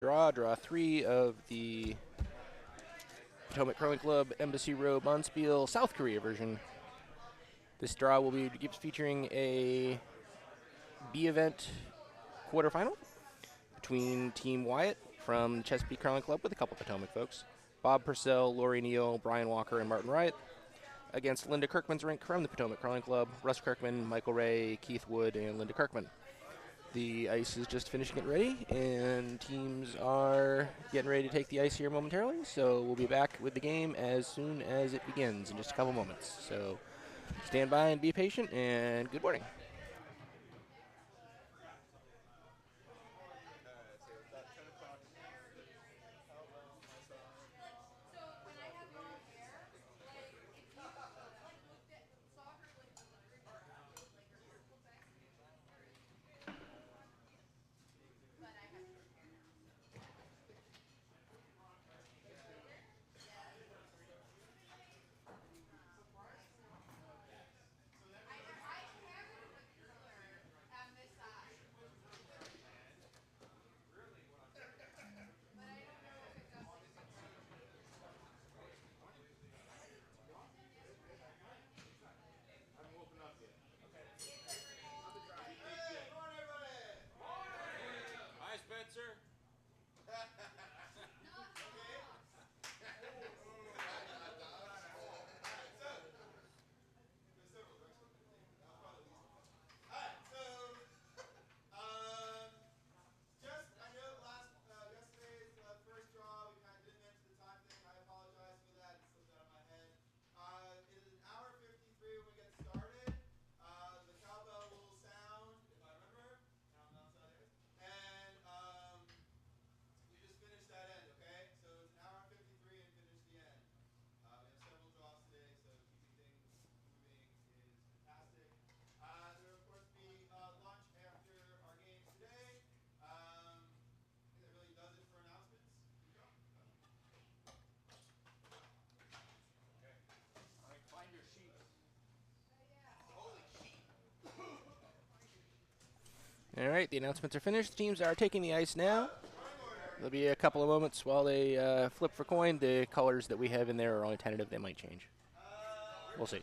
Draw 3 of the Potomac Curling Club Embassy Row Bonspiel South Korea version. This draw will be featuring a B event quarterfinal between Team Wyatt from Chesapeake Curling Club with a couple Potomac folks, Bob Purcell, Lori Neal, Brian Walker, and Martin Wright, against Linda Kirkman's rink from the Potomac Curling Club, Russ Kirkman, Michael Ray, Keith Wood, and Linda Kirkman. The ice is just finishing it ready, and teams are getting ready to take the ice here momentarily, so we'll be back with the game as soon as it begins in just a couple moments. So stand by and be patient, and good morning. All right, the announcements are finished. Teams are taking the ice now. There'll be a couple of moments while they flip for coin. The colors that we have in there are only tentative. They might change. We'll see.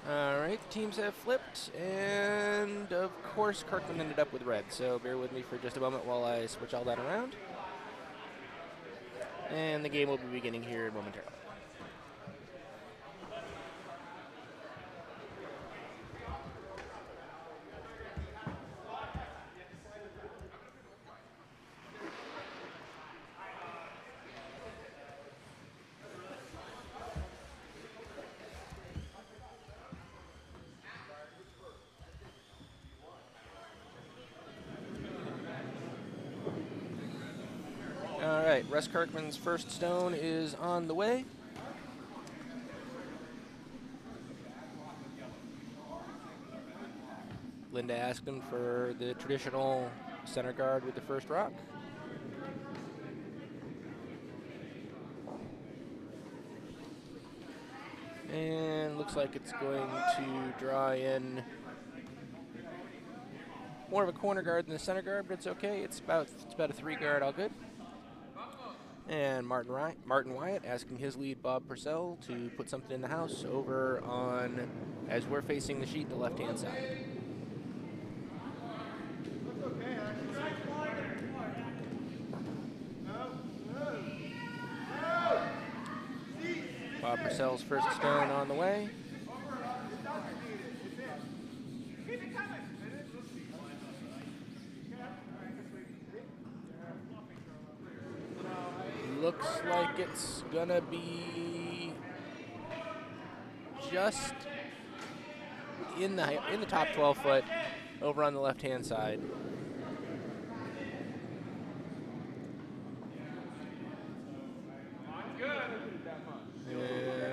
All right, the teams have flipped, and of course Kirkman ended up with red, so bear with me for just a moment while I switch all that around. And the game will be beginning here momentarily. right, Russ Kirkman's first stone is on the way. Linda asked him for the traditional center guard with the first rock. And looks like it's going to draw in more of a corner guard than the center guard, but it's okay. It's about a 3 guard, all good. And Martin Wyatt asking his lead, Bob Purcell, to put something in the house over on, as we're facing the sheet, the left-hand side. Bob Purcell's first stone on the way. Looks like it's gonna be just in the top 12 foot over on the left-hand side.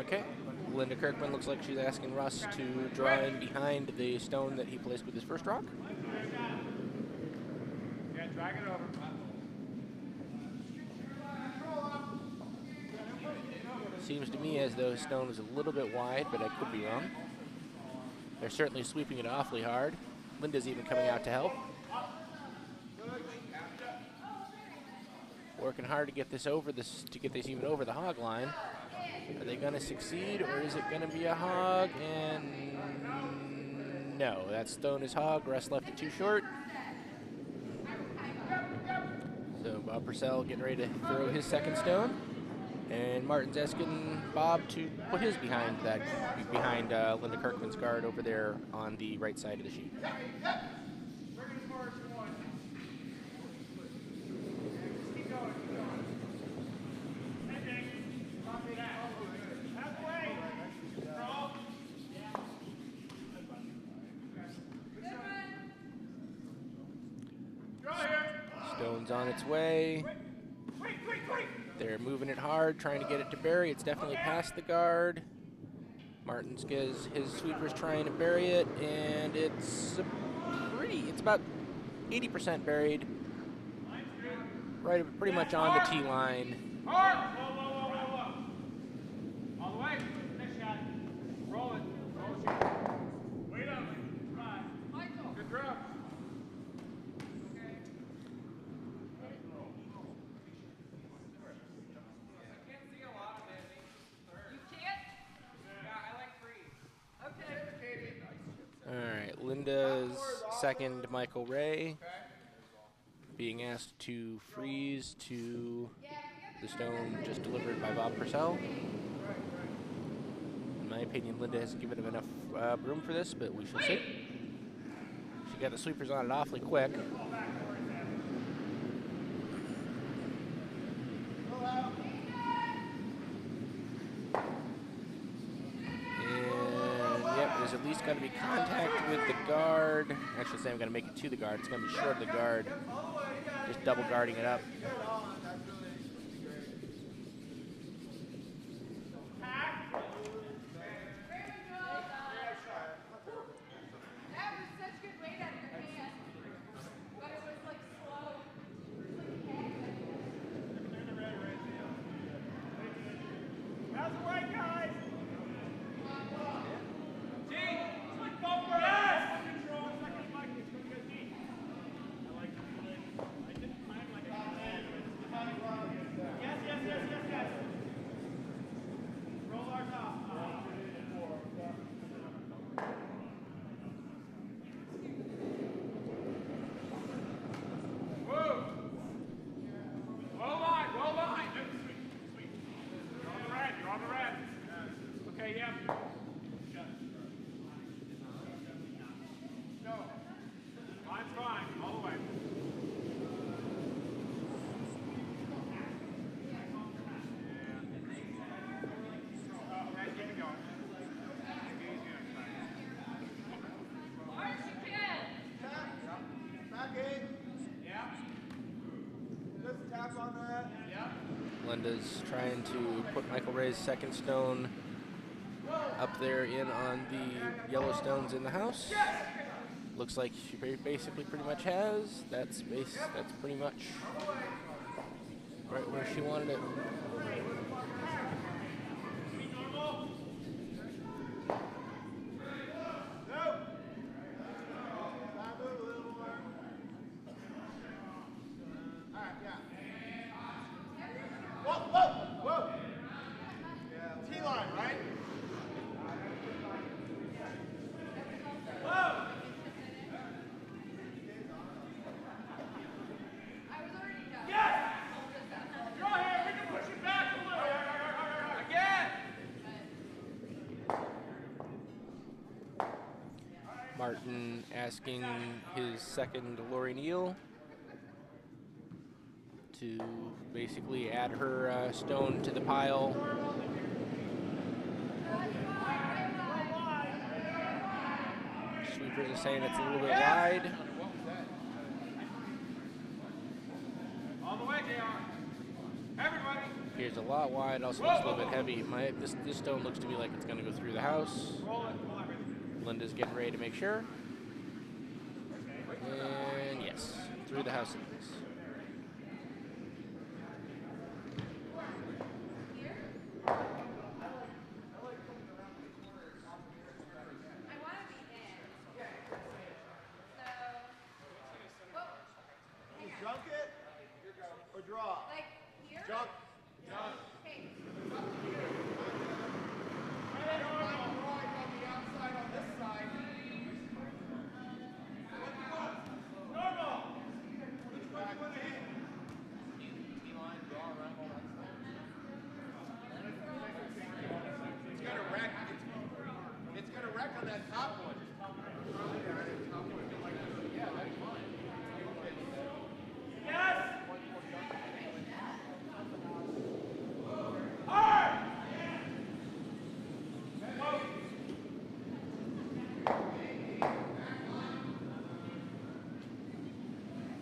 Okay. Linda Kirkman looks like she's asking Russ to draw in behind the stone that he placed with his first rock. Yeah, drag it over. Seems to me as though his stone is a little bit wide, but I could be wrong. They're certainly sweeping it awfully hard. Linda's even coming out to help. Working hard to get this even over the hog line. Are they going to succeed, or is it going to be a hog? And no, that stone is hog. Russ left it too short. So Bob Purcell getting ready to throw his second stone. And Martin's asking Bob to put his behind Linda Kirkman's guard over there on the right side of the sheet. Stone's on its way. They're moving it hard, trying to get it to bury. It's definitely past the guard. Martin's his sweeper's trying to bury it, and it's about 80% buried. Right, pretty much on the tee line. Hard! All the way. Next shot. Roll it. Wait up. Michael. Good throw. Linda's second, Michael Ray, being asked to freeze to the stone just delivered by Bob Purcell. In my opinion, Linda hasn't given him enough room for this, but we shall see. She got the sweepers on it awfully quick. There's at least got to be contact with the guard. Actually, say I'm going to make it to the guard. It's going to be short of the guard. Just double guarding it up. Linda's trying to put Michael Ray's second stone up there in on the yellow stones in the house. Looks like she basically pretty much has. That's pretty much right where she wanted it. Martin asking his second Lori Neal to basically add her stone to the pile. Sweepers are saying it's a little bit wide. All the way, JR. Everybody. Appears a lot wide, also looks a little bit heavy. This stone looks to me like it's going to go through the house. Roll it. Pull everything. Linda's getting ready to make sure. And yes, through the house it is. Junk it or draw? Like here? Junk. Hey. I don't mind drawing on the outside on this side. Normal. Which one do you want to hit? T-line, draw around all that stuff. It's gonna wreck. It's gonna wreck on that top one. Yeah, that's fine. Yes. Hard.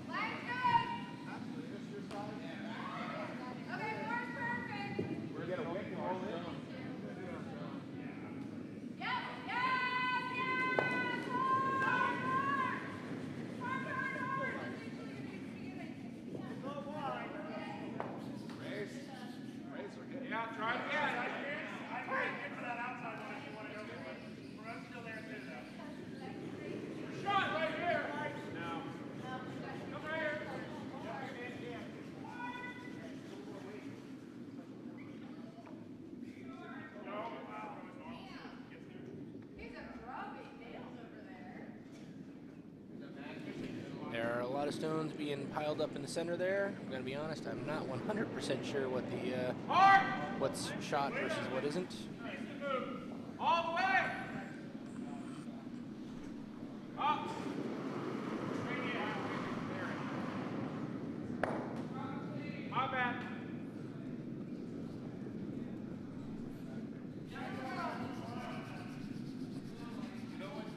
Line's good. Okay, four's perfect. We're gonna wick and roll it. Yep. Yes. Yes. Hard. Yeah, try it again. I might get to that outside one if you want to go for it. I'm still there too, though. Shot right here. No. Come right here. He's a rubbing nails over there. There are a lot of stones being piled up in the center there. I'm going to be honest, I'm not 100% sure what the Hard. what's shot versus what isn't. All the way. Up. Straight in. My bad.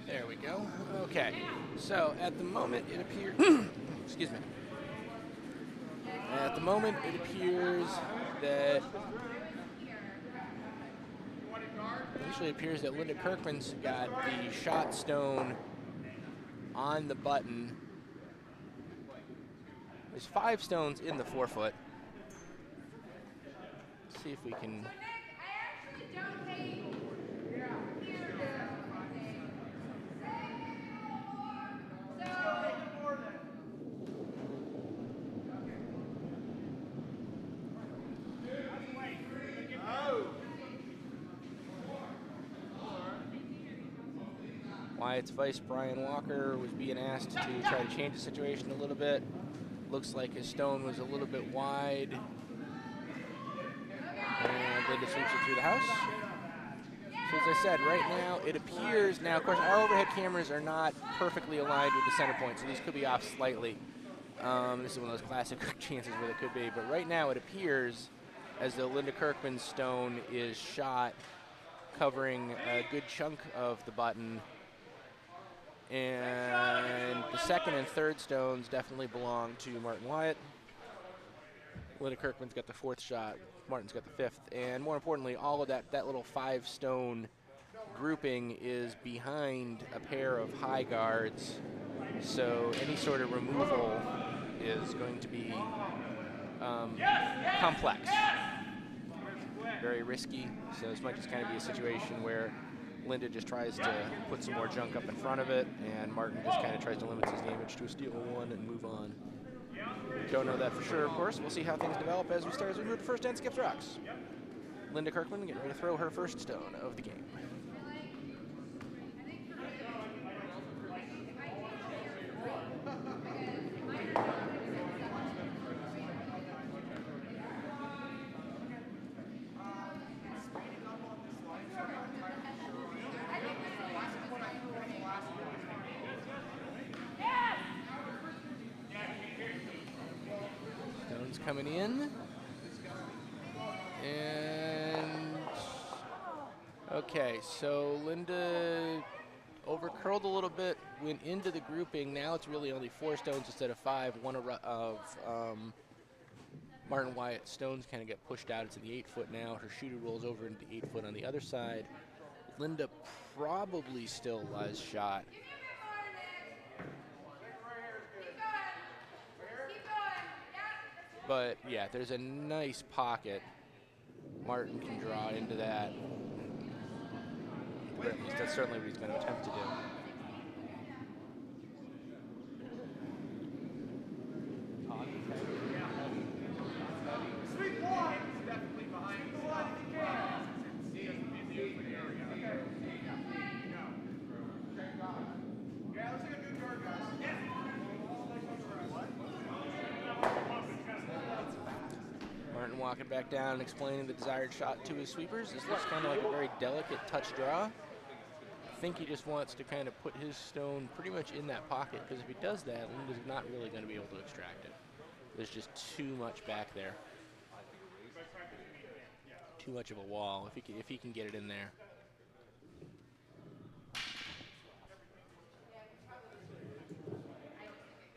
There we go. Okay. So at the moment it appears excuse me. At the moment it appears that initially it appears that Linda Kirkman's got the shot stone on the button. There's 5 stones in the 4-foot. Let's see if we can. So Nick, I actually don't hate here. Wyatt's vice, Brian Walker, was being asked to try to change the situation a little bit. Looks like his stone was a little bit wide. And Linda sweeps it through the house. So as I said, right now it appears, now of course our overhead cameras are not perfectly aligned with the center point, so these could be off slightly. This is one of those classic chances where they could be, but right now it appears as though Linda Kirkman's stone is shot covering a good chunk of the button. And the second and third stones definitely belong to Martin Wyatt. Linda Kirkman's got the 4th shot. Martin's got the 5th. And more importantly, all of that little 5-stone grouping is behind a pair of high guards. So any sort of removal is going to be complex. Very risky. So this might just kind of be a situation where Linda just tries to put some more junk up in front of it, and Martin just kind of tries to limit his damage to a steal of 1 and move on. Don't know that for sure, of course. We'll see how things develop as we move to first end skips rocks. Linda Kirkman getting ready to throw her first stone of the game. Coming in, and okay, so Linda overcurled a little bit, went into the grouping. Now it's really only 4 stones instead of 5. One of Martin Wyatt stones kind of get pushed out. It's in the 8-foot now. Her shooter rolls over into the 8-foot on the other side. Linda probably still lies shot. But yeah, there's a nice pocket. Martin can draw into that. Or at least that's certainly what he's going to attempt to do. Walking back down and explaining the desired shot to his sweepers. This looks kind of like a very delicate touch draw. I think he just wants to kind of put his stone pretty much in that pocket, because if he does that, Linda's not really going to be able to extract it. There's just too much back there. Too much of a wall if he can get it in there.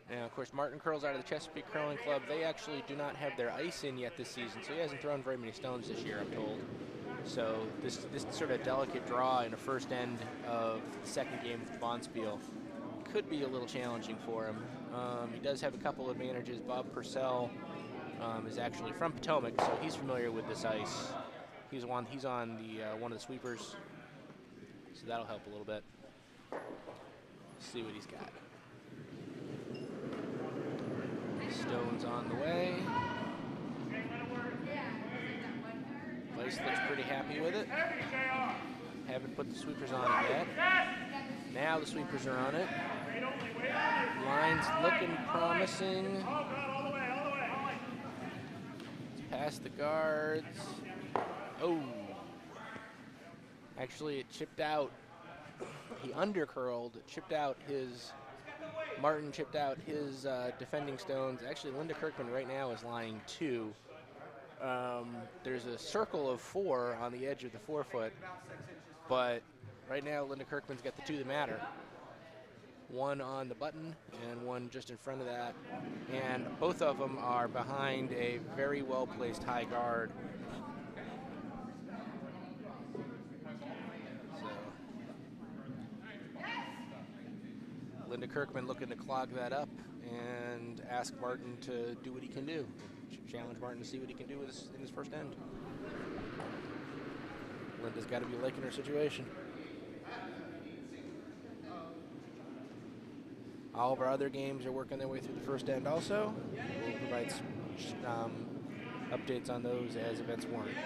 Now, of course, Martin curls out of the Chesapeake Curling Club. They actually do not have their ice in yet this season, so he hasn't thrown very many stones this year, I'm told. So this sort of delicate draw in a first end of the second game of the Bonspiel could be a little challenging for him. He does have a couple advantages. Bob Purcell is actually from Potomac, so he's familiar with this ice. He's on the one of the sweepers, so that'll help a little bit. Let's see what he's got. Stones on the way. Vice looks pretty happy with it. Haven't put the sweepers on it yet. Now the sweepers are on it. Line's looking promising. It's past the guards. Oh. Actually, it chipped out. He undercurled, chipped out his... Martin chipped out his defending stones. Actually, Linda Kirkman right now is lying 2. There's a circle of 4 on the edge of the 4-foot, but right now Linda Kirkman's got the 2 that matter. 1 on the button and 1 just in front of that, and both of them are behind a very well-placed high guard. Linda Kirkman looking to clog that up and ask Martin to do what he can do. Challenge Martin to see what he can do in his first end. Linda's got to be liking her situation. All of our other games are working their way through the first end also. We'll provide updates on those as events warrant.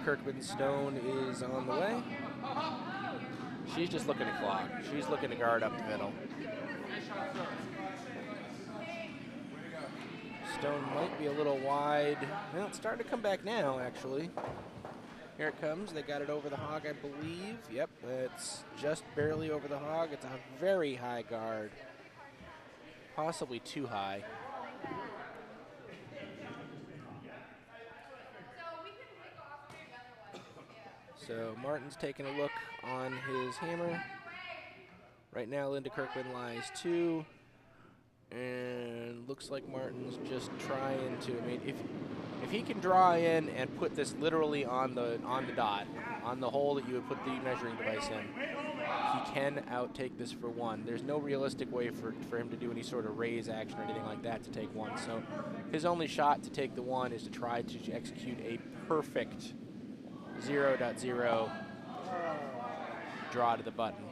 Kirkman's stone is on the way. She's just looking to clog. She's looking to guard up the middle. Stone might be a little wide. Well, it's starting to come back now, actually. Here it comes. They got it over the hog, I believe. Yep, it's just barely over the hog. It's a very high guard. Possibly too high. So Martin's taking a look on his hammer. Right now, Linda Kirkman lies 2. And looks like Martin's just trying to. I mean, if he can draw in and put this literally on the dot, on the hole that you would put the measuring device in, he can outtake this for 1. There's no realistic way for him to do any sort of raise action or anything like that to take 1. So his only shot to take the 1 is to try to execute a perfect 0.0 draw to the button.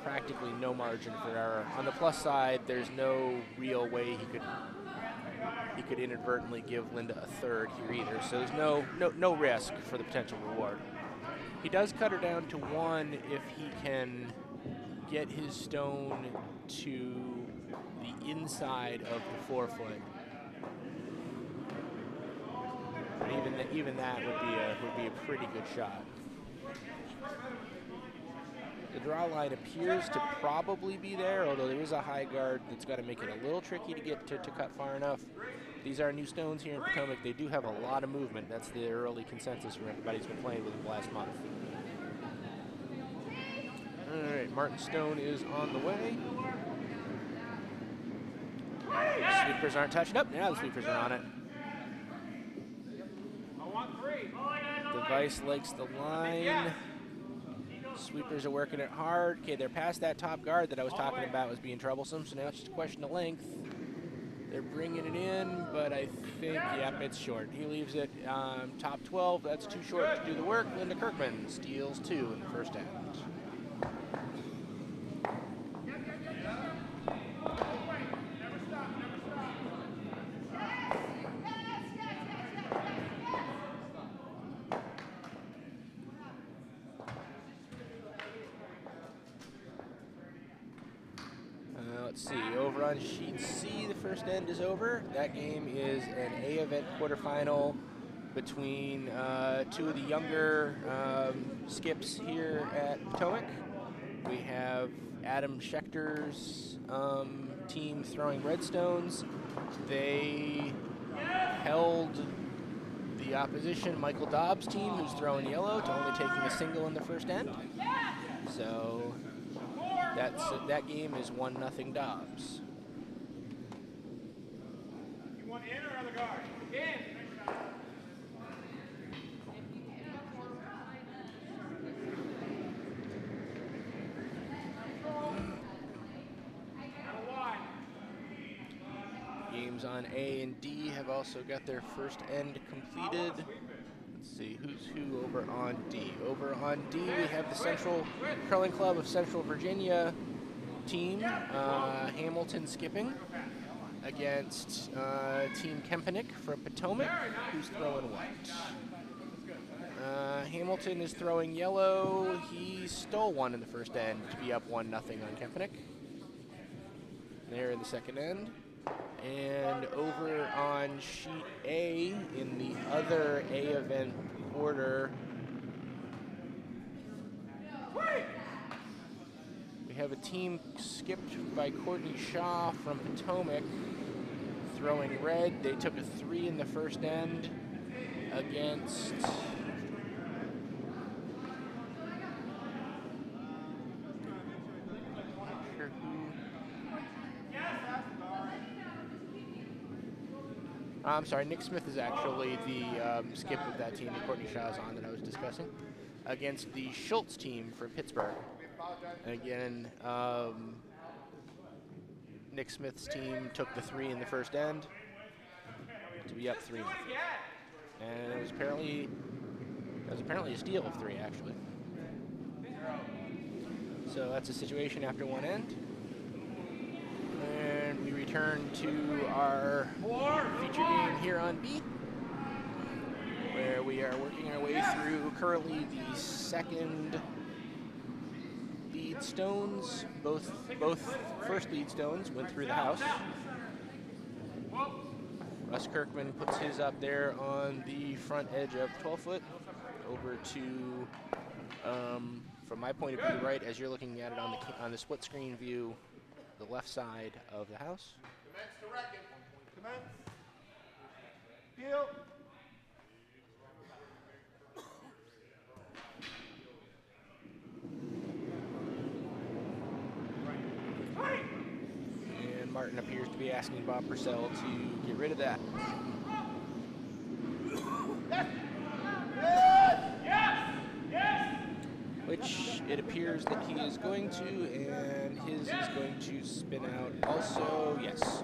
Practically no margin for error. On the plus side, there's no real way he could inadvertently give Linda a 3rd here either. So there's no risk for the potential reward. He does cut her down to 1 if he can get his stone to the inside of the 4-foot. But even that would be a pretty good shot. The draw line appears to probably be there, although there is a high guard that's got to make it a little tricky to get to cut far enough. These are new stones here in Potomac. They do have a lot of movement. That's the early consensus from everybody who's been playing with them last month. All right, Martin Stone is on the way. The sweepers aren't touching up. Now the sweepers are on it. The Vice likes the line. Sweepers are working it hard. Okay, they're past that top guard that I was talking about was being troublesome, so now it's just a question of length. They're bringing it in, but I think, yep, it's short. He leaves it top 12. That's too short to do the work. Linda Kirkman steals 2 in the first end. Let's see, over on sheet C, the first end is over. That game is an A event quarterfinal between 2 of the younger skips here at Potomac. We have Adam Schechter's team throwing red stones. They held the opposition, Michael Dobbs' team, who's throwing yellow, to only taking a single in the first end. So that game is 1-0 Dobbs. You want in or on the guard? In. Games on A and D have also got their first end completed. Let's see, who's who over on D. Over on D, we have the Central Curling Club of Central Virginia team, Hamilton skipping, against Team Kempenick from Potomac, who's throwing white. Hamilton is throwing yellow. He stole 1 in the first end to be up 1-0 on Kempenick. There in the second end. And over on sheet A, in the other A event order, we have a team skipped by Courtney Shaw from Potomac throwing red. They took a 3 in the first end against I'm sorry, Nick Smith is actually the skip of that team that Courtney Shaw is on that I was discussing, against the Schultz team from Pittsburgh. Again, Nick Smith's team took the 3 in the first end to be up 3. And it was apparently a steal of 3, actually. So that's a situation after 1 end. And we return to our feature game here on B, where we are working our way through currently the second lead stones. Both first lead stones went through the house. Russ Kirkman puts his up there on the front edge of the 12-foot over to, from my point of view, right as you're looking at it on the split screen view, the left side of the house. Commence to reckon. Commence. Peel. Martin appears to be asking Bob Purcell to get rid of that. Which it appears that he is going to, and his is going to spin out also, yes.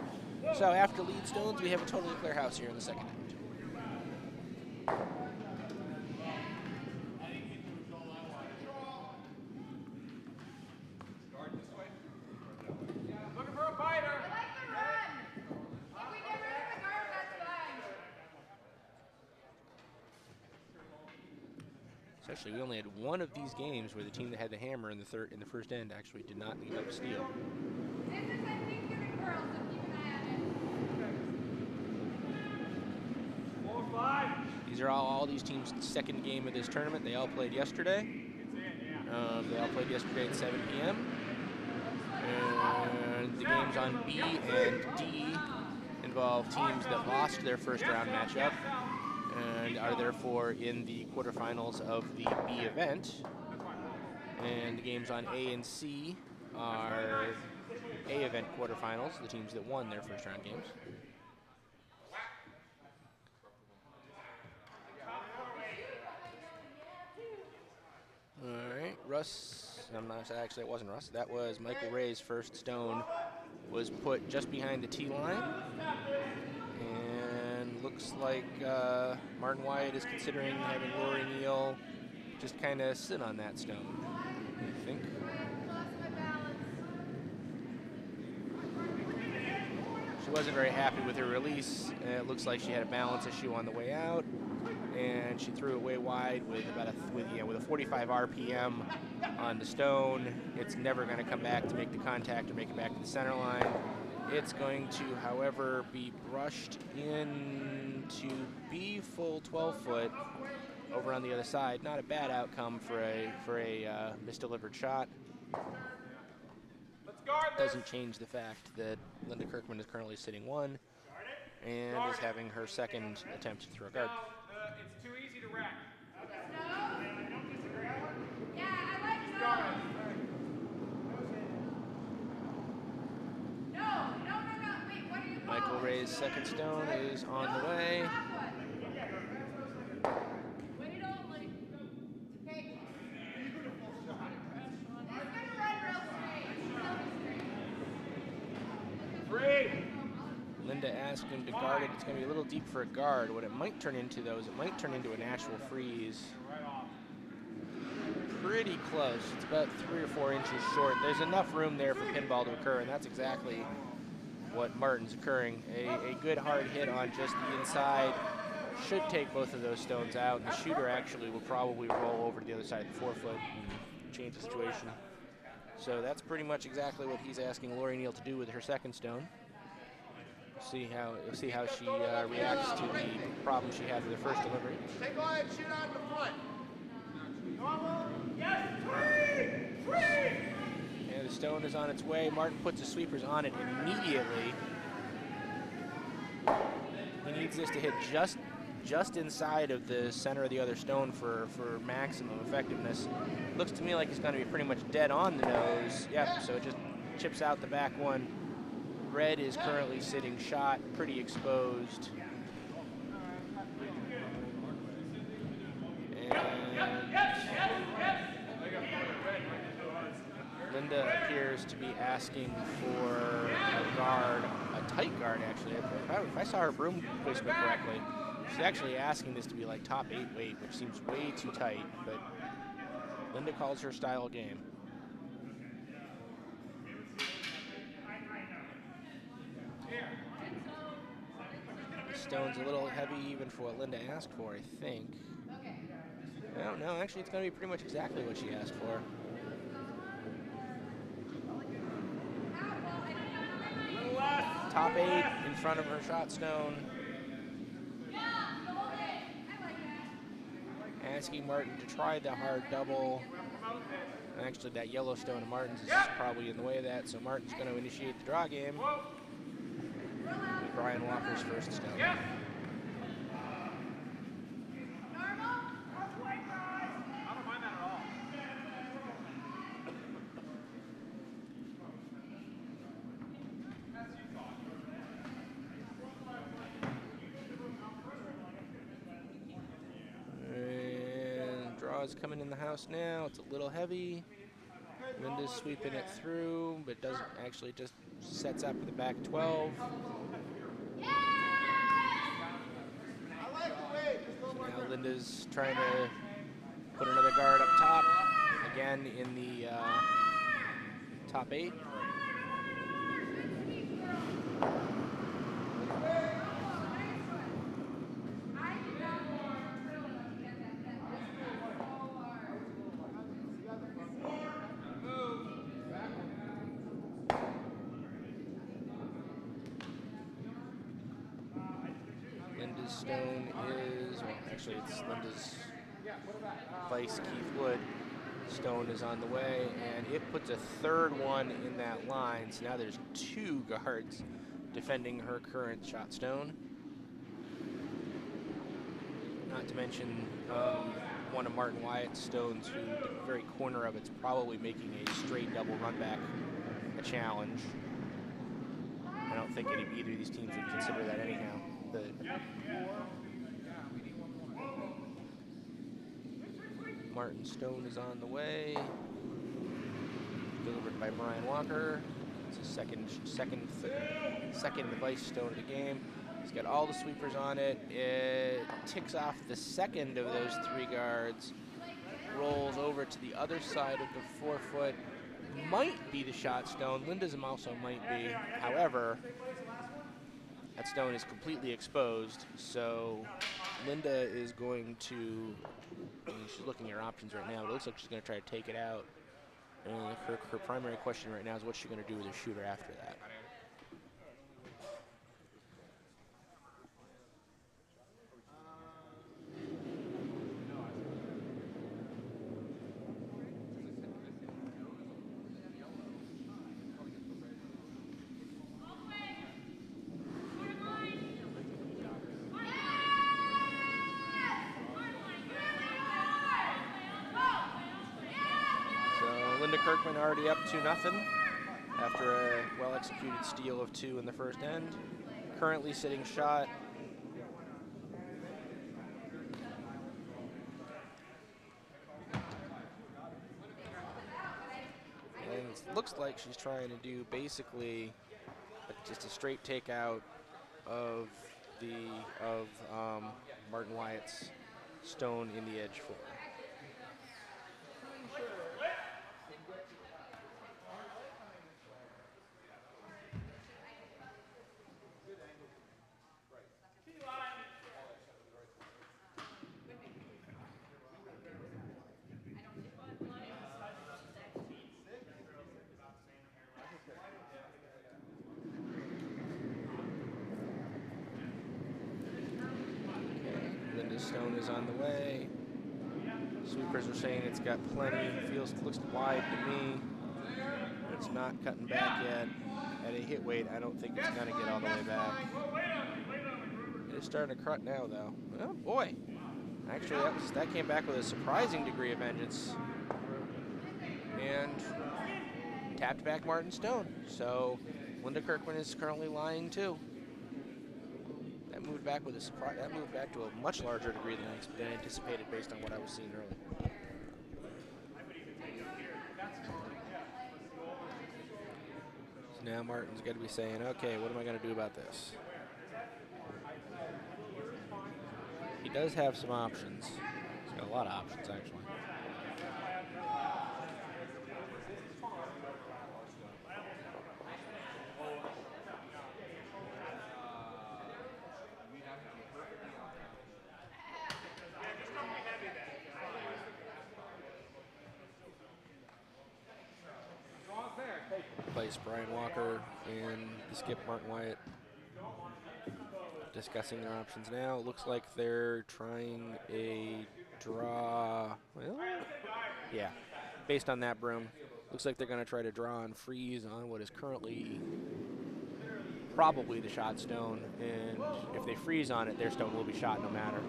So after lead stones, we have a totally clear house here in the second end. Looking for a fighter. I like the run. If we get rid of the guard, that's fine. So actually, we only had one of these games where the team that had the hammer in the first end actually did not lead up steal. This is, I think, gonna curl, so keep an eye on it. 4-5. These are all these teams' second game of this tournament. They all played yesterday. They all played yesterday at 7 p.m. And the games on B and D involve teams that lost their first round matchup and are therefore in the quarterfinals of the B event. And the games on A and C are A event quarterfinals, the teams that won their first round games. All right, Russ, actually it wasn't Russ, that was Michael Ray's first stone, was put just behind the tee line. And looks like Martin Wyatt is considering having Lori Neal just kind of sit on that stone, I think. Lost my balance. She wasn't very happy with her release. It looks like she had a balance issue on the way out, and she threw it way wide with with a 45 RPM on the stone. It's never going to come back to make the contact or make it back to the center line. It's going to, however, be brushed into B full 12-foot over on the other side. Not a bad outcome for a misdelivered shot. Doesn't change the fact that Linda Kirkman is currently sitting one and is having her second attempt to throw a guard. It's too easy to rack. Yeah, I like those. No. Wait, what are you calling? Michael Ray's second stone is on the way. Win it only. Okay. It's gonna run real straight. Free. Linda asked him to guard it. It's going to be a little deep for a guard. What it might turn into, though, is it might turn into a natural freeze. Pretty close. It's about 3 or 4 inches short. There's enough room there for pinball to occur, and that's exactly what Martin's occurring. A good hard hit on just the inside should take both of those stones out, and the shooter actually will probably roll over to the other side of the 4-foot and change the situation. So that's pretty much exactly what he's asking Lori Neal to do with her second stone. See how she reacts to the problem she had with her first delivery. Take all that shit out in the front. Yes, free. And the stone is on its way. Martin puts his sweepers on it immediately. He needs this to hit just inside of the center of the other stone for maximum effectiveness. Looks to me like he's going to be pretty much dead on the nose. Yep, so it just chips out the back one. Red is currently sitting shot, pretty exposed. And Linda appears to be asking for a guard, a tight guard actually. If I saw her broom placement correctly, she's actually asking this to be like top 8 weight, which seems way too tight, but Linda calls her style game. Stone's a little heavy even for what Linda asked for, I think. No, actually it's going to be pretty much exactly what she asked for. Top 8 in front of her shot stone. Asking Martin to try the hard double. Actually, that yellow stone of Martin's is probably in the way of that, so Martin's going to initiate the draw game. Brian Walker's first stone. Yeah. I don't mind that at all. draw is coming in the house now. It's a little heavy. Linda's sweeping it through, but doesn't actually, just sets up with the back 12. So now Linda's trying to put another guard up top, again in the top 8. Linda's stone is, well, actually it's Linda's vice, Keith Wood. Stone is on the way, and it puts a third one in that line. So now there's 2 guards defending her current shot stone. Not to mention one of Martin Wyatt's stones, who the very corner of it's probably making a straight double run back a challenge. I don't think either of these teams would consider that anyhow. Martin Stone is on the way. Delivered by Brian Walker. It's a second vice stone of the game. He's got all the sweepers on it. It ticks off the second of those 3 guards. Rolls over to the other side of the 4-foot. Might be the shot stone. Linda's also might be. However, that stone is completely exposed, so Linda is going to, she's looking at her options right now. It looks like she's going to try to take it out. And her primary question right now is what's she going to do with her shooter after that. Kirkman already up 2-0 after a well-executed steal of 2 in the first end. Currently sitting shot. And it looks like she's trying to do basically just a straight takeout of Martin Wyatt's stone in the edge 4. Stone is on the way. Sweepers are saying it's got plenty. Looks wide to me. It's not cutting back yet. At a hit weight, I don't think it's going to get all the way back. It's starting to cut now, though. Oh boy! Actually, that came back with a surprising degree of vengeance, and tapped back Martin Stone. So Linda Kirkman is currently lying too. That moved back with a surprise. That moved back to a much larger degree than anticipated, based on what I was seeing earlier. So now Martin's got to be saying, "Okay, what am I going to do about this?" He does have some options. He's got a lot of options, actually. Place Brian Walker and the skip Martin Wyatt discussing their options now. It looks like they're trying a draw. Well, yeah, based on that broom, looks like they're going to try to draw and freeze on what is currently probably the shot stone, and if they freeze on it, their stone will be shot no matter.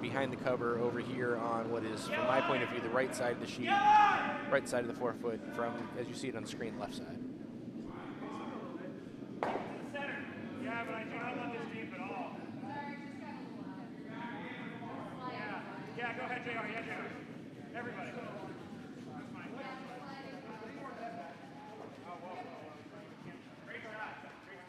Behind the cover over here on what is, from my point of view, the right side of the sheet, right side of the 4-foot, from, as you see it on the screen, left side. Yeah, but I do not want this deep at all. Yeah, go ahead, JR. Yeah, JR. Everybody. That's fine. Oh, whoa. Great shot. Great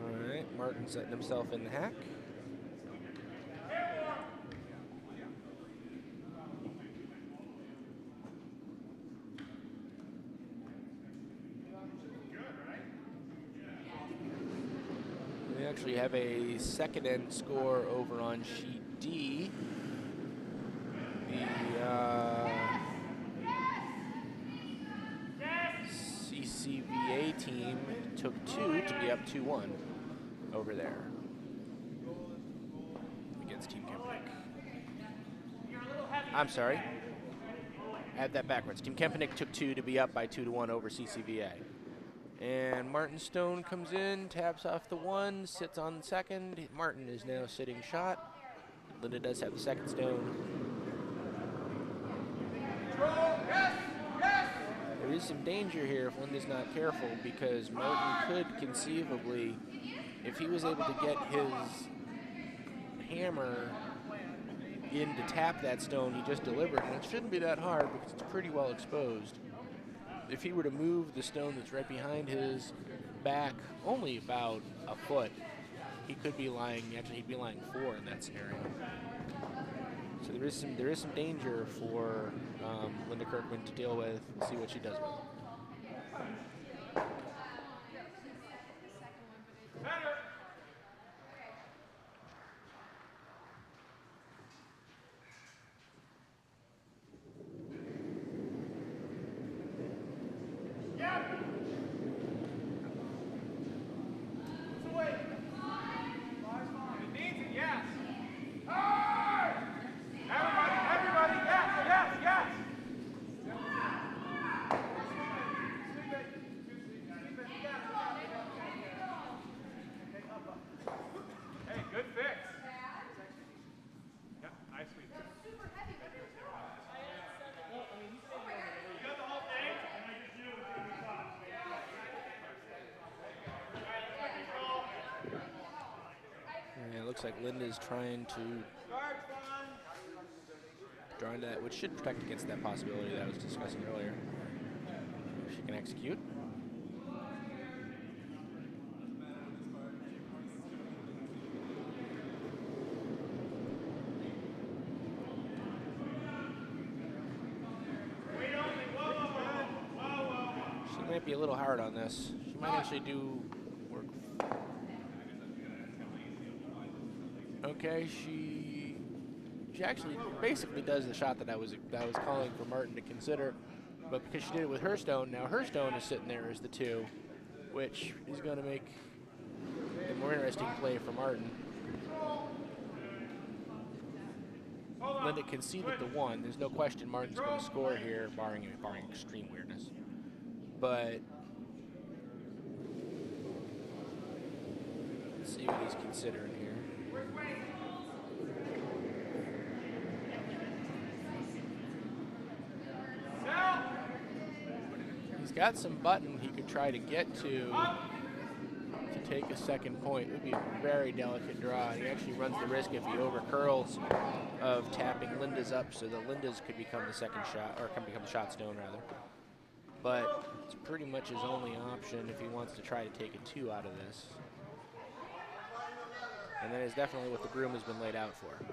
All right, Martin setting himself in the hack. We actually have a second end score over on sheet D. The CCVA team took 2 to be up 2-1 over there against Team Kempenik. I'm sorry. I had that backwards. Team Kempenik took 2 to be up by 2-1 over CCVA. And Martin Stone comes in, taps off the 1, sits on the second. Martin is now sitting shot. Linda does have the second stone. There is some danger here if Linda's not careful, because Martin could conceivably, if he was able to get his hammer in to tap that stone he just delivered, and it shouldn't be that hard because it's pretty well exposed. If he were to move the stone that's right behind his back only about a foot, he could be lying, actually he'd be lying 4 in that scenario. So there is some danger for Linda Kirkman to deal with. We'll see what she does with it. Better. Looks like Linda's trying to draw into that, which should protect against that possibility that I was discussing earlier. If she can execute. She might be a little hard on this. She might actually do work. Okay, she actually basically does the shot that I was calling for Martin to consider, but because she did it with her stone, now her stone is sitting there as the 2, which is going to make a more interesting play for Martin. Linda conceded the 1. There's no question Martin's going to score here, barring extreme weirdness. But let's see what he's considering here. He's got some button he could try to get to take a second point. It would be a very delicate draw. He actually runs the risk, if he overcurls, of tapping Linda's up so that Linda's could become the second shot, or can become the shot stone rather. But it's pretty much his only option if he wants to try to take a 2 out of this. And that is definitely what the groom has been laid out for.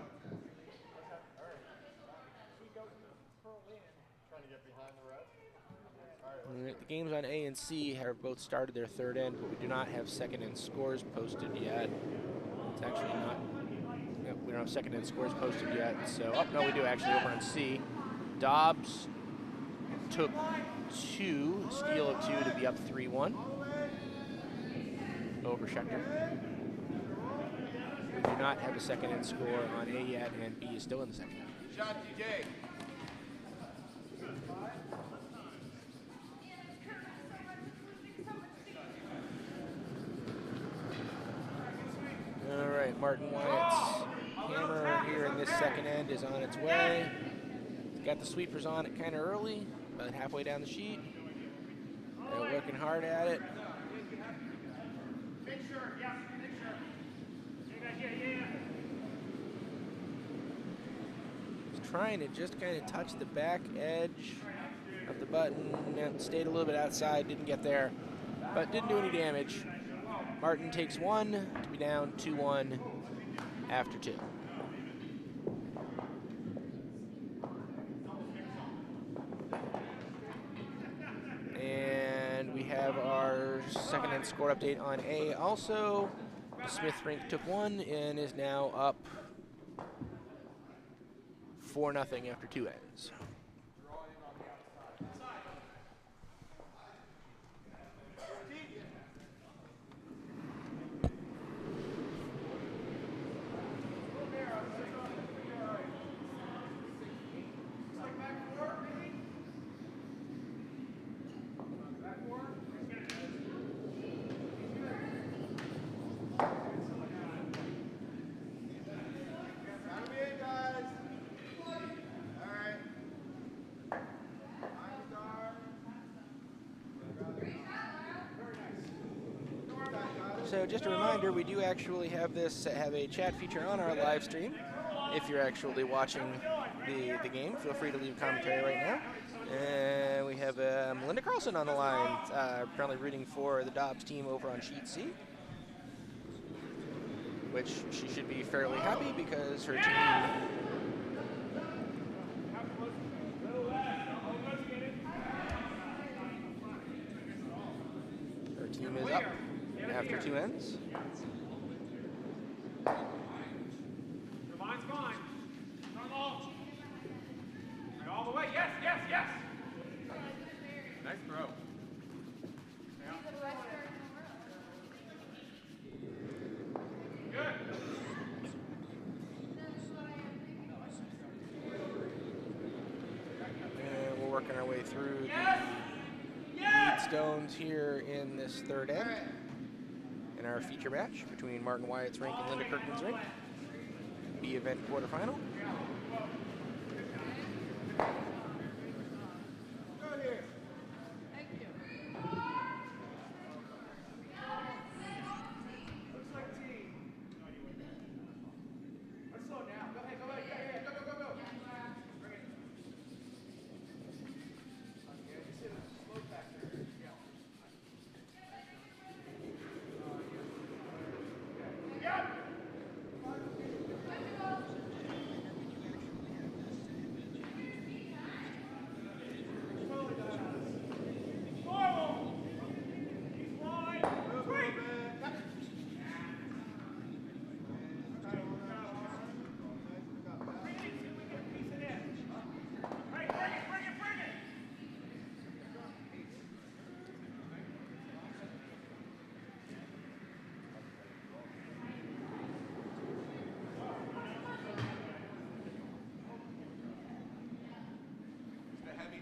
The games on A and C have both started their third end, but we do not have second end scores posted yet. It's actually not. Yep, we don't have second end scores posted yet. So, oh, no, we do actually over on C. Dobbs took 2, steal of 2 to be up 3-1 over Schechter. We do not have a second end score on A yet, and B is still in the second. Shot, DJ. All right, Martin Wyatt hammer here in this second end is on its way. It's got the sweepers on it kind of early, about halfway down the sheet. They're working hard at it. Make sure, yeah, make sure. Yeah. He's trying to just kind of touch the back edge of the button. Stayed a little bit outside, didn't get there, but didn't do any damage. Martin takes one to be down 2-1 after 2. And we have our second end score update on A also. The Smith rink took one and is now up 4-0 after 2 ends. So just a reminder, we do actually have a chat feature on our live stream. If you're actually watching the game, feel free to leave a commentary right now. And we have Melinda Carlson on the line, apparently rooting for the Dobbs team over on Sheet C, which she should be fairly happy because her team is up after 2 ends. Your line's fine. Turn long. Right, all the way. Yes. Nice throw. Good. And we're working our way through the lead stones here in this third end. In our feature match between Martin Wyatt's rink and Linda Kirkman's rink. B event quarterfinal. Looks like team. Let's slow down. Go ahead. Yeah. Go. Bring it. Yeah, just hit a slow factor. Yeah.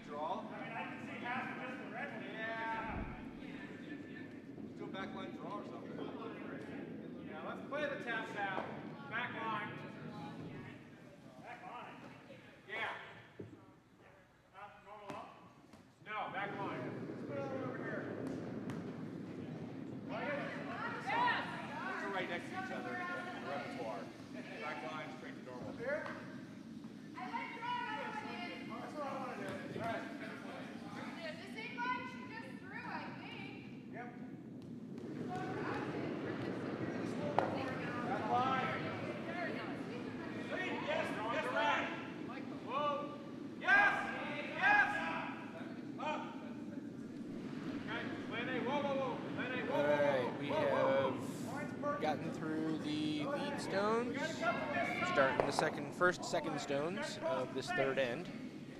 Draw. I can see half of just the red one. Yeah. Let's do a backline draw or something. Yeah, let's play the taps out. Back line. Yeah. Normal up? No, back line. Let's put it over here. They're right next to each other in the repertoire. Backline, straight to normal. Here? That's what I want to do. All right. The same line she just threw, I think. Yep. Back line. Yes, right. Whoa. Yes. Up. Okay, Lane A, whoa. Lane A, whoa. All right, we have gotten through the lead stones, starting the first second stones of this third end.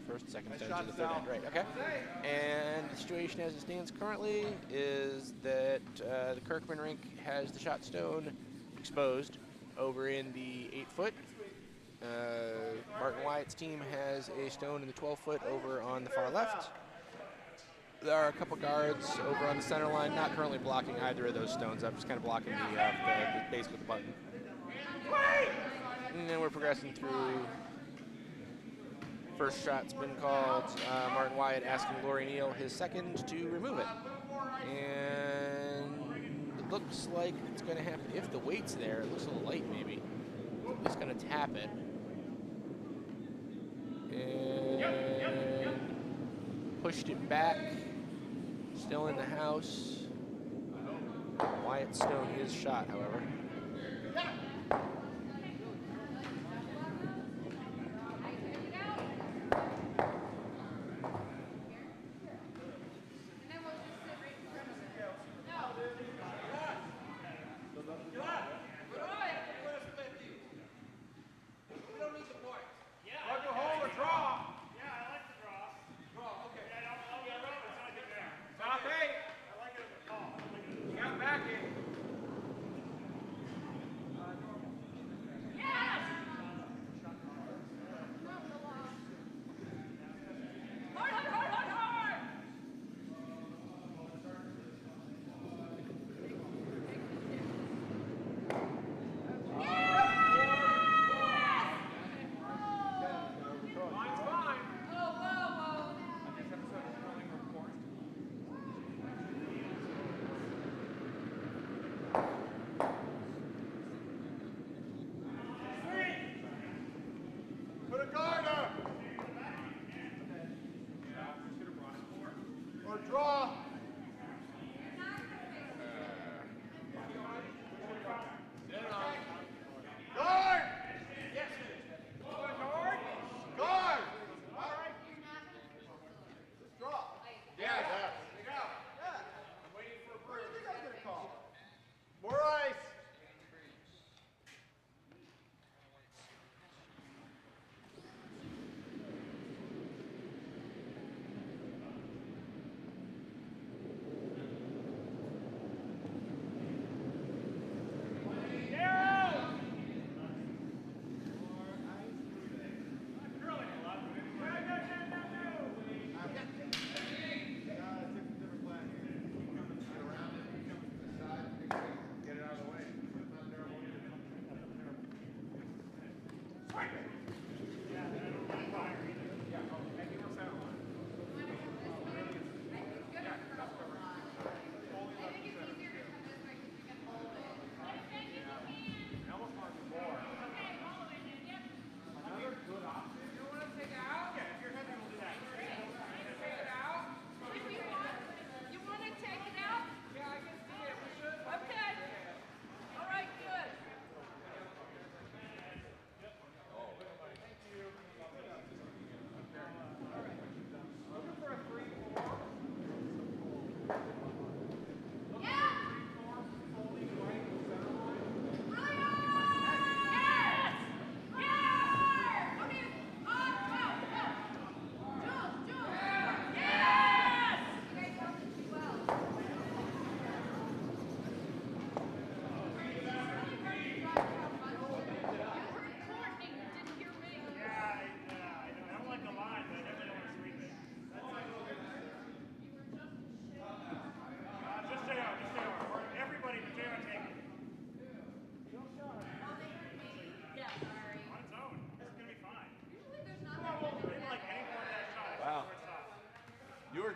First, second stones of the third end, right, okay. And the situation as it stands currently is that the Kirkman rink has the shot stone exposed over in the 8-foot. Martin Wyatt's team has a stone in the 12-foot over on the far left. There are a couple guards over on the center line, not currently blocking either of those stones up, just kind of blocking the base with the button. And then we're we're progressing through. First shot's been called. Martin Wyatt asking Lori Neal his second to remove it. And it looks like it's going to happen. If the weight's there, it looks a little light maybe. He's going to tap it. And pushed it back. Still in the house. Wyatt stoned his shot, however.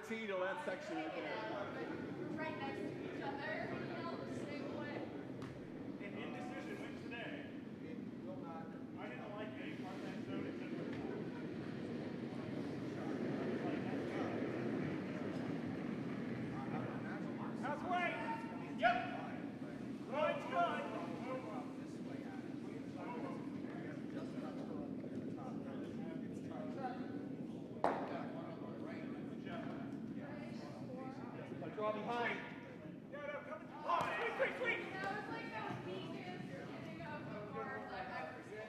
Tee to that section right there. Right next to each other. Same way. An indecision win today. I didn't like any part of that zone except for halfway. Yep. Good, good. Draw behind. Yeah, no, come. Oh, sweet, sweet, sweet. That was like the weakest beginning of the course I've ever seen.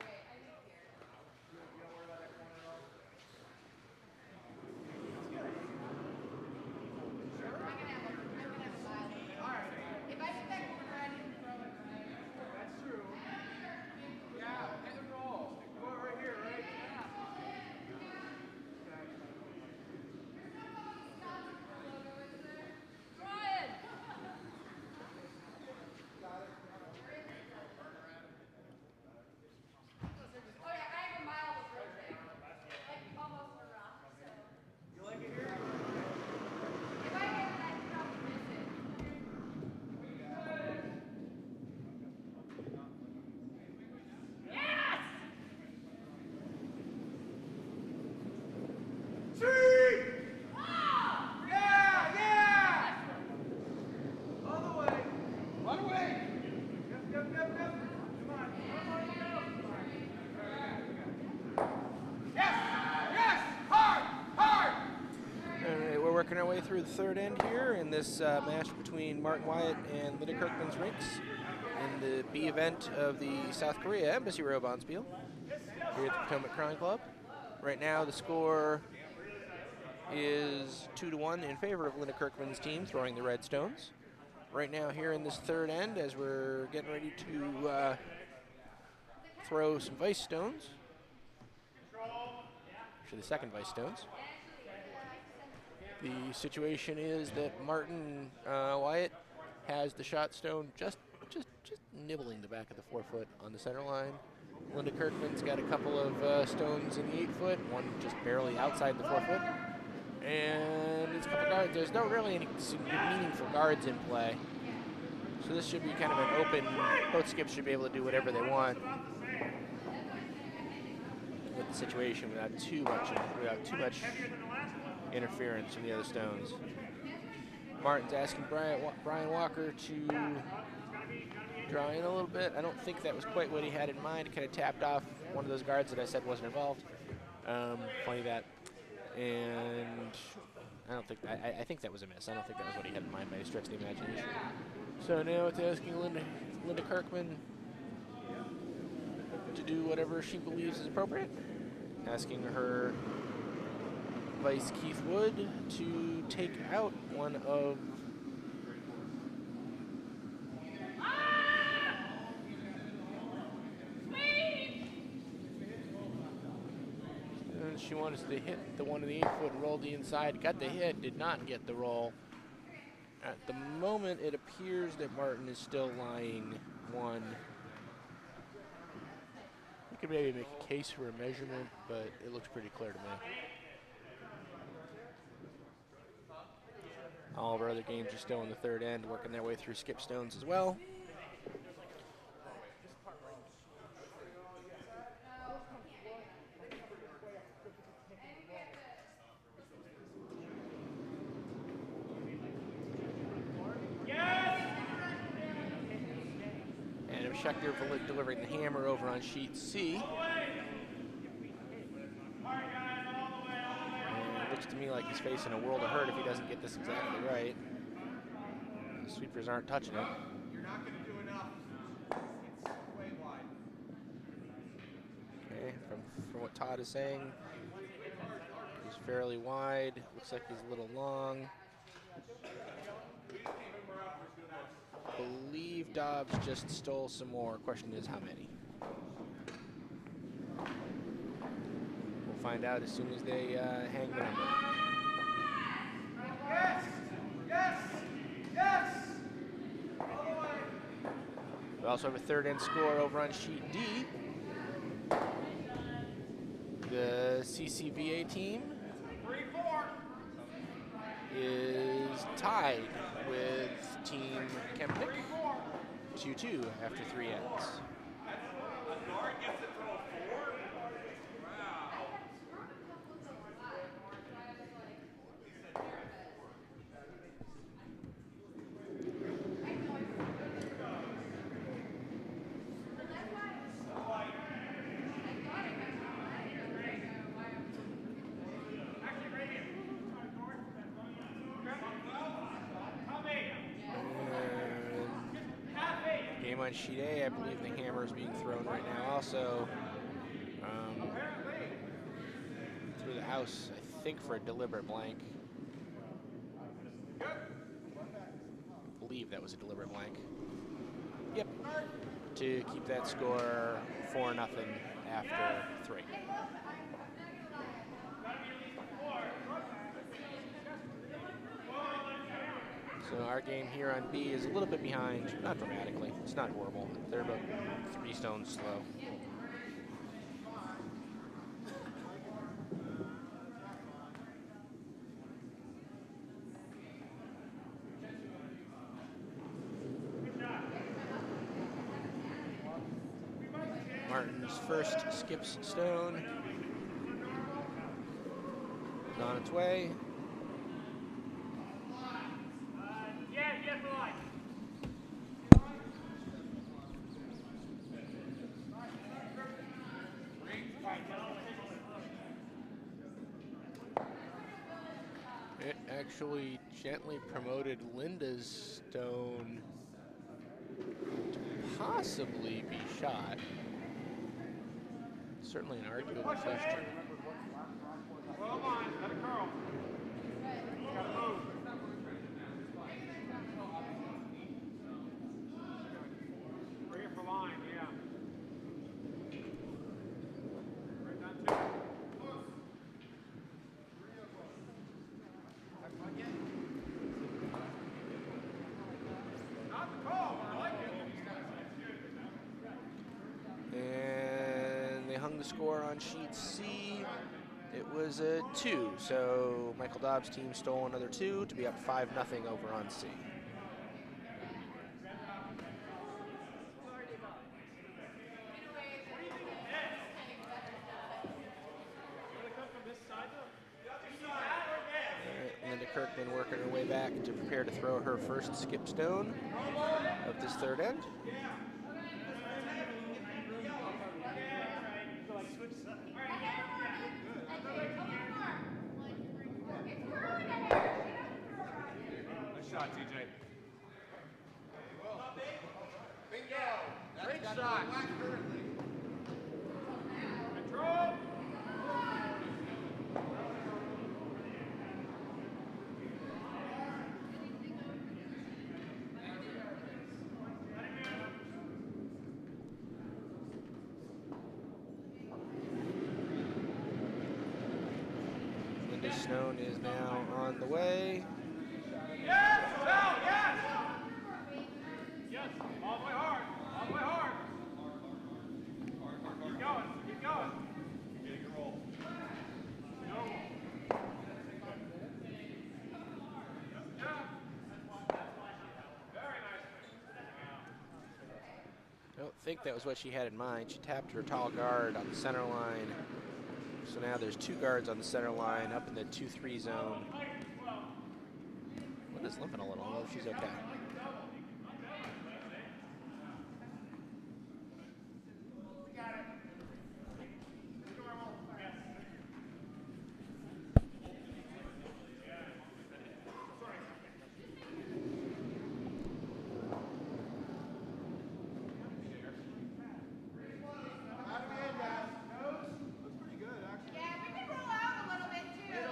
Okay, I think here. I'm gonna have a mile. Alright. If I get that corner, I need to throw it, right? That's true. Yeah, and the roll. Go right here, right? Yeah. our way through the third end here in this match between Martin Wyatt and Linda Kirkman's rinks in the B event of the South Korea Embassy Row Bonspiel here at the Potomac Crime Club. Right now the score is 2-1 in favor of Linda Kirkman's team throwing the red stones. Right now here in this third end as we're getting ready to throw some vice stones. Actually the second vice stones. The situation is that Martin Wyatt has the shot stone just nibbling the back of the 4-foot on the center line. Linda Kirkman's got a couple of stones in the 8-foot, one just barely outside the 4-foot. And it's a couple guards. There's not really any meaningful guards in play. So this should be kind of an open, both skips should be able to do whatever they want with the situation without too much interference from the other stones. Martin's asking Brian Walker to draw in a little bit. I don't think that was quite what he had in mind. He kind of tapped off one of those guards that I said wasn't involved. Funny that. And I think that was a miss. I don't think that was what he had in mind by a stretch of the imagination. So now it's asking Linda Kirkman to do whatever she believes is appropriate. Asking her Vice Keith Wood to take out one of and she wanted to hit the one in the 8-foot and roll the inside. Got the hit, did not get the roll. At the moment, it appears that Martin is still lying one. You could maybe make a case for a measurement, but it looks pretty clear to me. All of our other games are still in the third end, working their way through skip stones as well. Adam Schechter delivering the hammer over on sheet C. Looks to me like he's facing a world of hurt if he doesn't get this exactly right. The sweepers aren't touching it. You're not going to do enough. It's way wide. Okay, from what Todd is saying, he's fairly wide. Looks like he's a little long. Believe Dobbs just stole some more. Question is how many? We'll find out as soon as they hang the number. Yes! Yes! Yes! All the way! We also have a third end score over on sheet D. The CCVA team 3-4. is tied with Team Kempnick 2-2 after 3 ends. A guard gets to throw a 4? Wow. Game on sheet A, I believe the hammer is being thrown right now. Also, through the house, I think for a deliberate blank. I believe that was a deliberate blank. Yep. To keep that score 4-0 after 3. So our game here on B is a little bit behind, not dramatically. It's not horrible. They're about 3 stones slow. Martin's first skips stone is on its way. It actually gently promoted Linda's stone to possibly be shot. Certainly an arguable question. Well, on, let it curl. It's got to move. Bring it for line, yeah. Right down to it. Not the call, but I like it. And they hung the score on sheet C. It was a 2, so Michael Dobbs' team stole another 2 to be up 5-0 over on C. Linda Kirkman working her way back to prepare to throw her first skip stone of this third end. Nice shot, TJ. Bingo! Great shot. Control! Linda Stone is now on the way. Yes! Sal, yes! Yes! All the way hard! All the way hard! Keep going! Keep going! Get your roll. No. Very nice. I don't think that was what she had in mind. She tapped her tall guard on the center line. So now there's 2 guards on the center line up in the 2-3 zone. Linda's limping a little. I don't know if she's okay. Yeah, we can roll out a little bit too.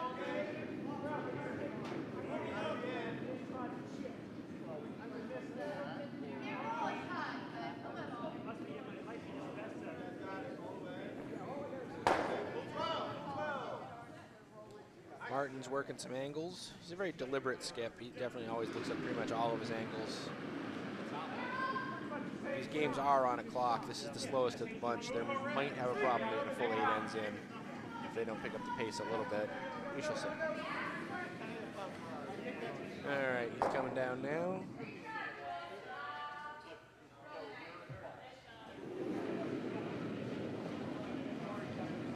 Can't roll a ton, but a little. Martin's working some angles. He's a very deliberate skip. He definitely always looks at pretty much all of his angles. These games are on a clock. This is the slowest of the bunch. They might have a problem getting a full 8 ends in if they don't pick up the pace a little bit. We shall see. All right, he's coming down now.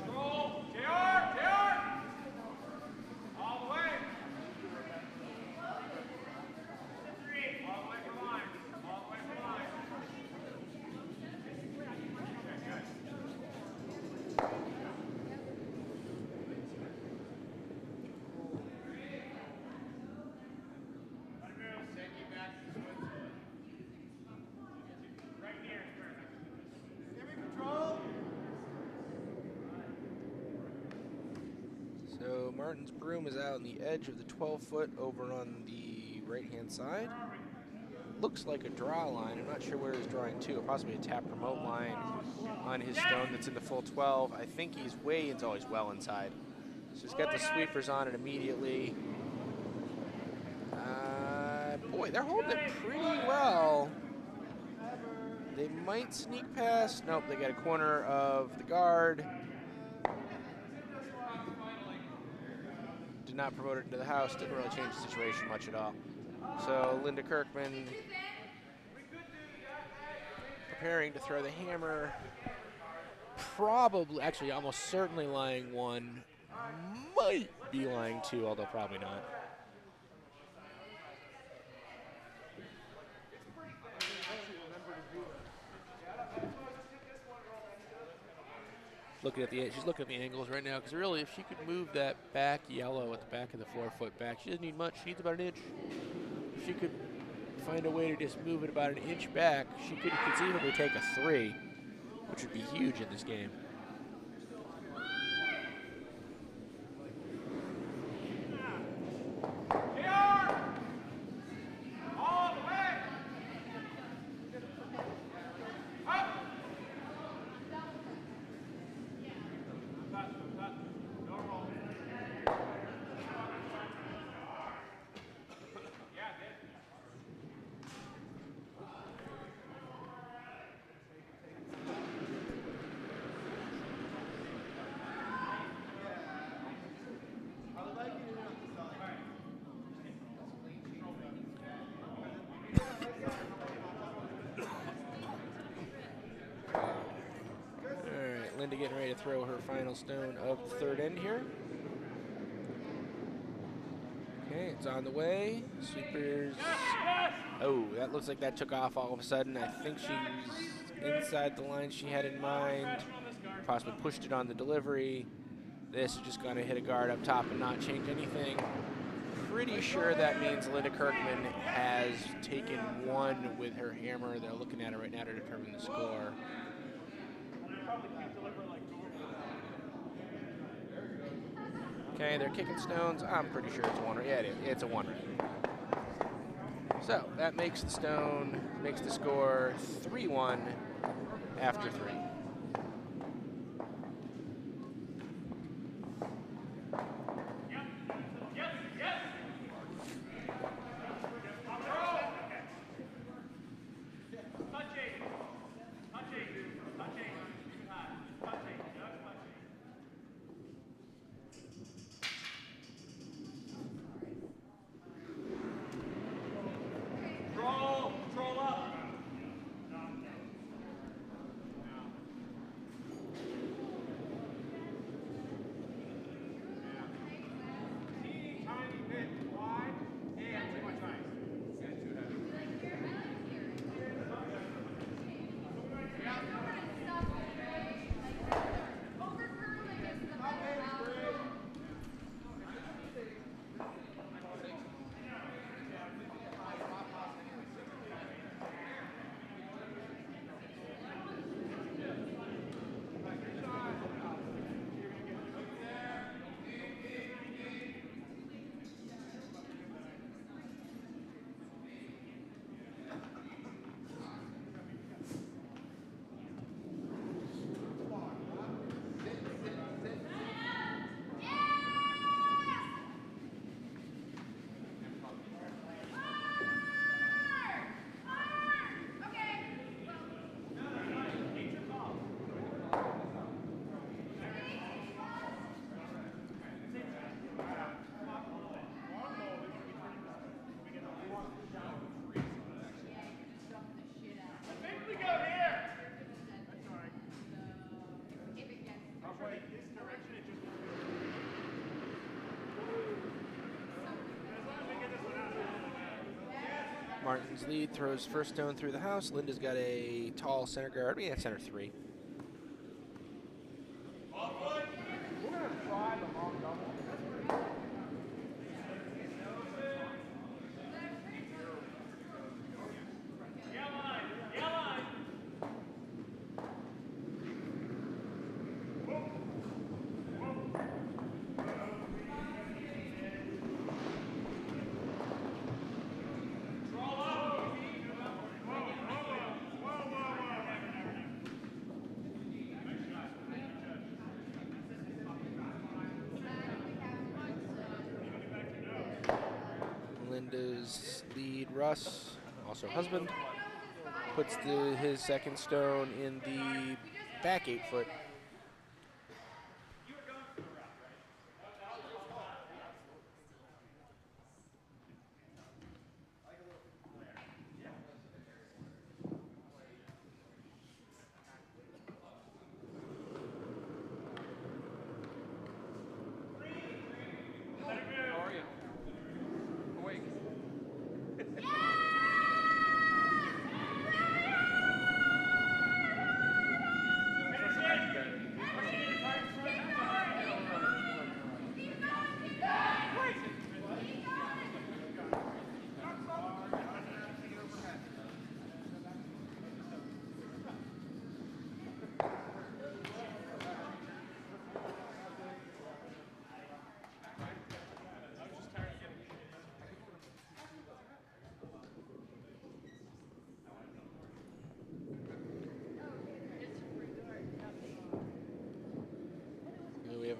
Control! JR! JR! All the way! All the way for line. All the way for line. So Martin's broom is out on the edge of the 12-foot over on the right-hand side. Looks like a draw line. I'm not sure where he's drawing to. Possibly a tap promote line on his stone that's in the full 12. I think he's way into, oh, he's well inside. So he's got the sweepers on it immediately. Boy, they're holding it pretty well. They might sneak past. Nope, they got a corner of the guard. Did not promote it into the house. Didn't really change the situation much at all. So Linda Kirkman preparing to throw the hammer. Probably, actually almost certainly lying 1. Might be lying 2, although probably not. She's looking at the angles right now because really, if she could move that back yellow at the back of the 4-foot back, she doesn't need much. She needs about an inch. If she could find a way to just move it about an inch back, she could conceivably take a 3, which would be huge in this game. Linda getting ready to throw her final stone of the third end here. Okay, it's on the way. Sweepers. Oh, that looks like that took off all of a sudden. I think she's inside the line she had in mind. Possibly pushed it on the delivery. This is just going to hit a guard up top and not change anything. Pretty sure that means Linda Kirkman has taken 1 with her hammer. They're looking at it right now to determine the score. Okay, they're kicking stones. I'm pretty sure it's a 1. Yeah, it is. It's a 1. So that makes the score 3-1 after 3. Martin's lead, throws first stone through the house. Linda's got a tall center guard. We have center 3. Linda's lead, Russ, also husband, puts his second stone in the back 8-foot.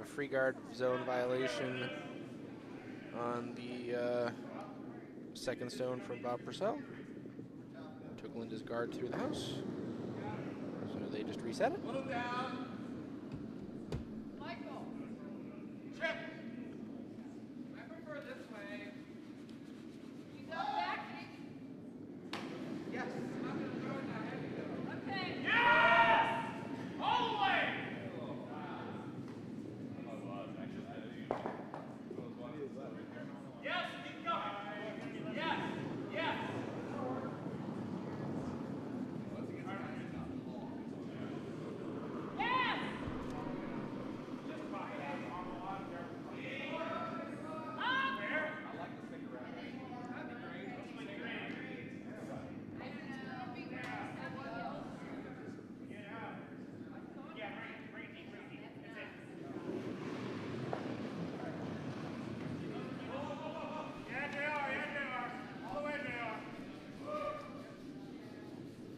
a free guard zone violation on the second stone from Bob Purcell. Took Linda's guard through the house. So they just reset it. Little down. Michael. Chip. I prefer this way. You go back. Yes. I'm not going to throw it that heavy though. Okay. Yes! All the way! Yes, keep going. Yes, yes. Yes. Yeah, they are. Yeah, they are. All the way they are.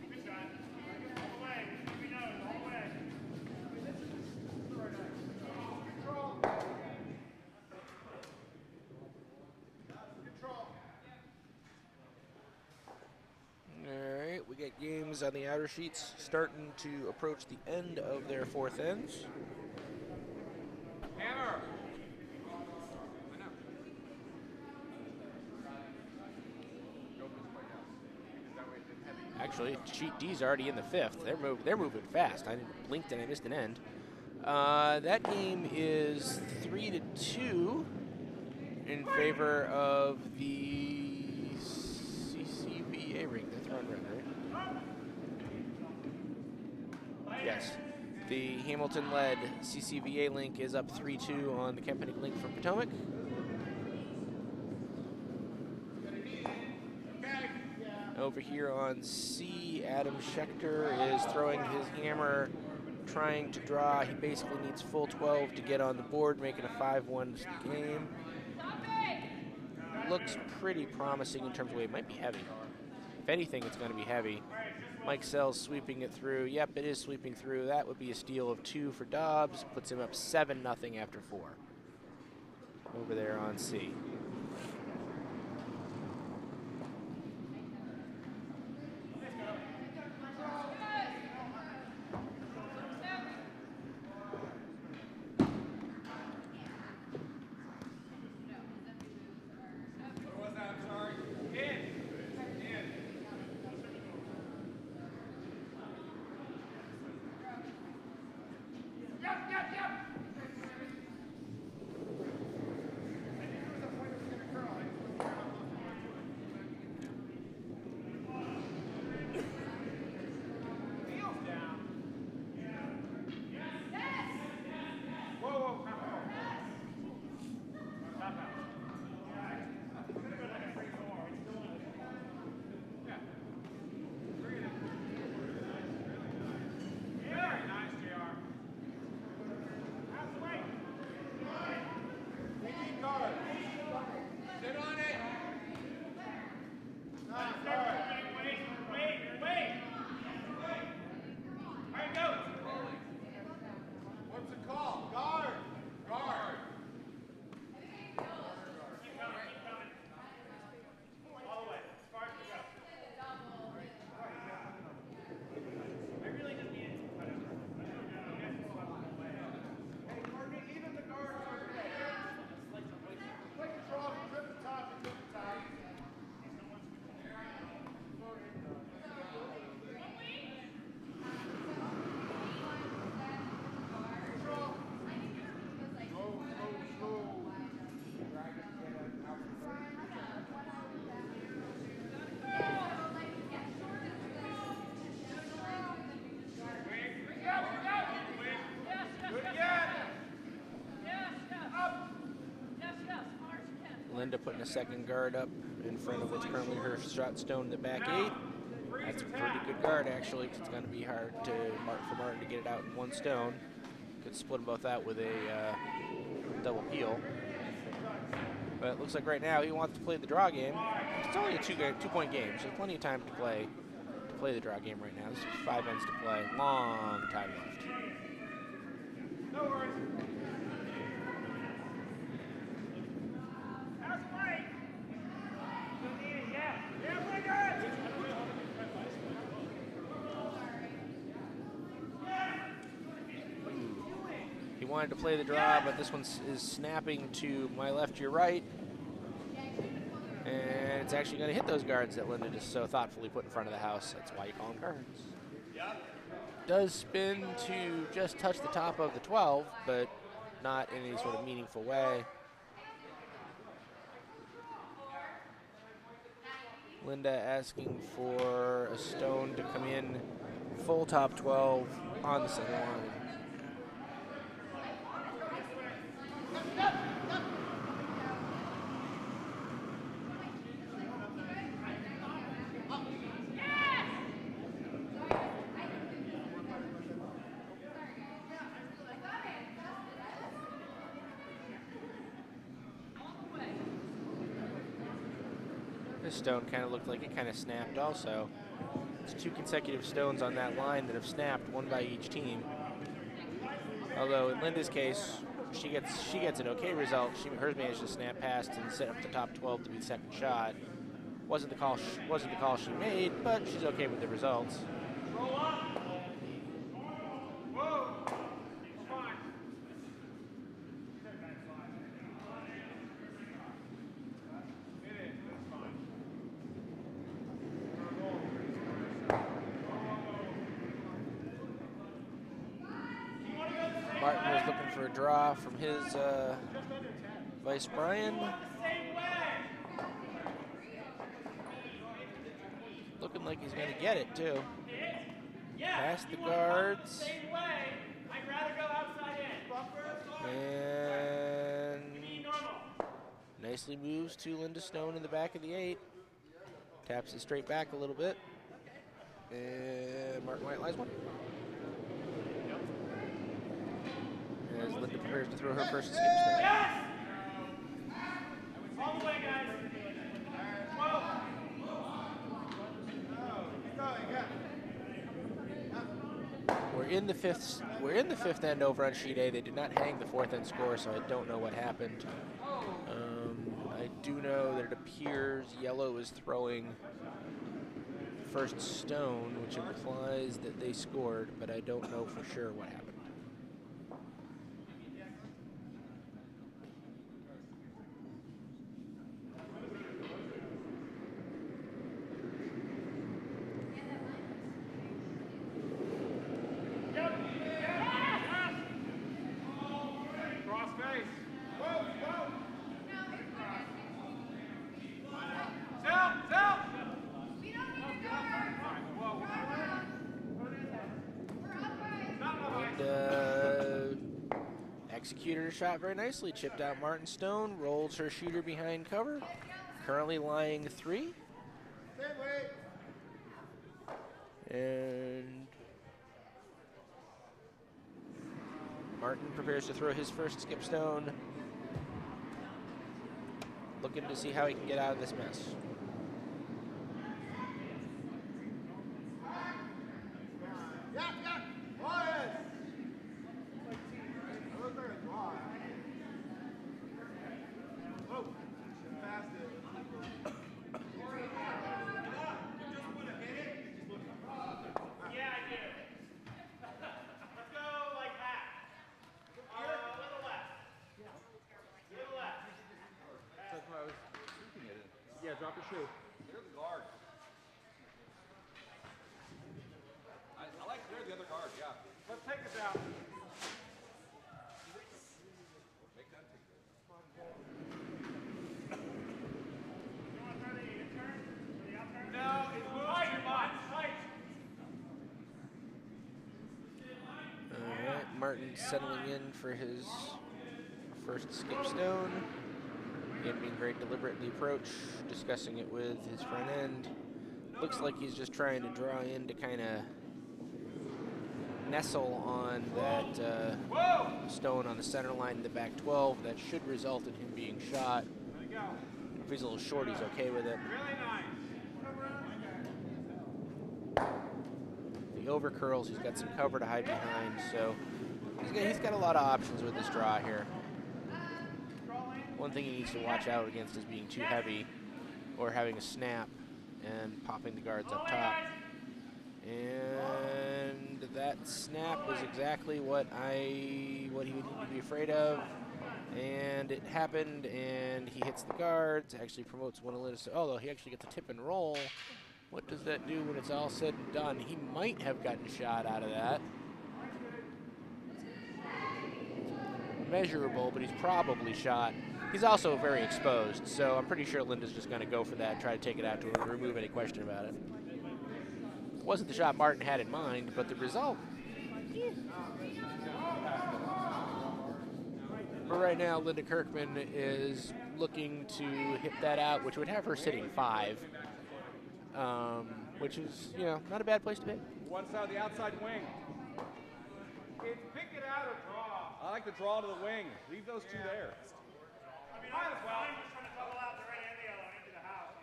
Good shot. All the way. We know it. All the way. All right, we get games on the outer sheets starting to approach the end of their fourth ends. Hammer. I know. Actually, sheet D's already in the fifth. They're moving fast. I blinked and I missed an end. That game is 3-2 in favor of the CCVA ring. That's run right? Yes. The Hamilton-led CCVA link is up 3-2 on the Kempenick link from Potomac. Over here on C, Adam Schechter is throwing his hammer, trying to draw. He basically needs full 12 to get on the board, making a 5-1 game. Looks pretty promising in terms of weight. It might be heavy. If anything, it's going to be heavy. Mike Sells sweeping it through. Yep, it is sweeping through. That would be a steal of 2 for Dobbs. Puts him up 7-0 after 4. Over there on C. What was that? I'm sorry. In. Yep, yep, yep. Wheels down. Whoa, whoa. Top out. It's gonna go like a 3-4. It's still in it. Yeah. Bring it in. Very nice, JR. Out the way. We need guard. Sit on it. Wait. All right, go. What's the call? Guard. Guard. Keep coming. All the way. As far as we go. I really just need it. Hey, Courtney, even the guards are play control, trip the top, and trip the top. Linda putting a second guard up in front of what's currently her shot stone in the back 8. That's a pretty good guard, actually, 'cause it's going to be hard for Martin to get it out in one stone. Could split them both out with a double peel. But it looks like right now he wants to play the draw game. It's only a two-point game, so plenty of time to play the draw game right now. This is 5 ends to play. Long time left. No worries. wanted to play the draw, but this one is snapping to my left, your right. And it's actually going to hit those guards that Linda just so thoughtfully put in front of the house. That's why you call them guards. Does spin to just touch the top of the 12, but not in any sort of meaningful way. Linda asking for a stone to come in full top 12 on the center line. This stone kind of looked like it kind of snapped also. It's 2 consecutive stones on that line that have snapped, one by each team. Although in Linda's case, she gets an okay result. Hers managed to snap past and set up the top 12 to be the second shot. Wasn't the call she made, but she's okay with the results. Roll up. Whoa. Fine. Martin was looking for a draw from his Vice Brian. Looking like he's going to get it, too. Past the guards. I'd rather go outside in. And nicely moves to Linda Stone in the back of the 8. Taps it straight back a little bit. And Martin Wyatt lies one. As Linda prepares to throw her first skip stone. Yes! All the way, guys. 12. We're in the fifth end over on sheet A. They did not hang the 4th end score, so I don't know what happened. I do know that it appears yellow is throwing first stone, which implies that they scored, but I don't know for sure what happened. Executed her shot very nicely, chipped out Martin Stone, rolls her shooter behind cover, currently lying 3. And Martin prepares to throw his first skip stone, looking to see how he can get out of this mess. Drop your shoe. They're the guard. I like they're the other guard, yeah. Let's take this out. Make that take this. No, it's tight, tight. All right, Martin settling in for his first skip stone. Again, being very deliberate in the approach, discussing it with his front end. Looks like he's just trying to draw in to kind of nestle on that stone on the center line in the back 12. That should result in him being shot. There you go. If he's a little short, he's okay with it. Really nice. The over curls, he's got some cover to hide behind, so he's got a lot of options with this draw here. One thing he needs to watch out against is being too heavy or having a snap and popping the guards up top. And that That snap was exactly what he would need to be afraid of. And it happened, and he hits the guards, actually promotes one of Linda's, although he actually gets a tip and roll. What does that do when it's all said and done? He might have gotten shot out of that. Measurable, but he's probably shot. He's also very exposed, so I'm pretty sure Linda's just going to go for that, try to take it out to him, remove any question about it. It wasn't the shot Martin had in mind, but the result. But right now, Linda Kirkman is looking to hit that out, which would have her sitting 5, which is, not a bad place to be. One side of the outside wing. It's pick it out or draw. I like the draw to the wing. Leave those two there. I mean, might as well. I'm just trying to double out the red and the yellow into the house.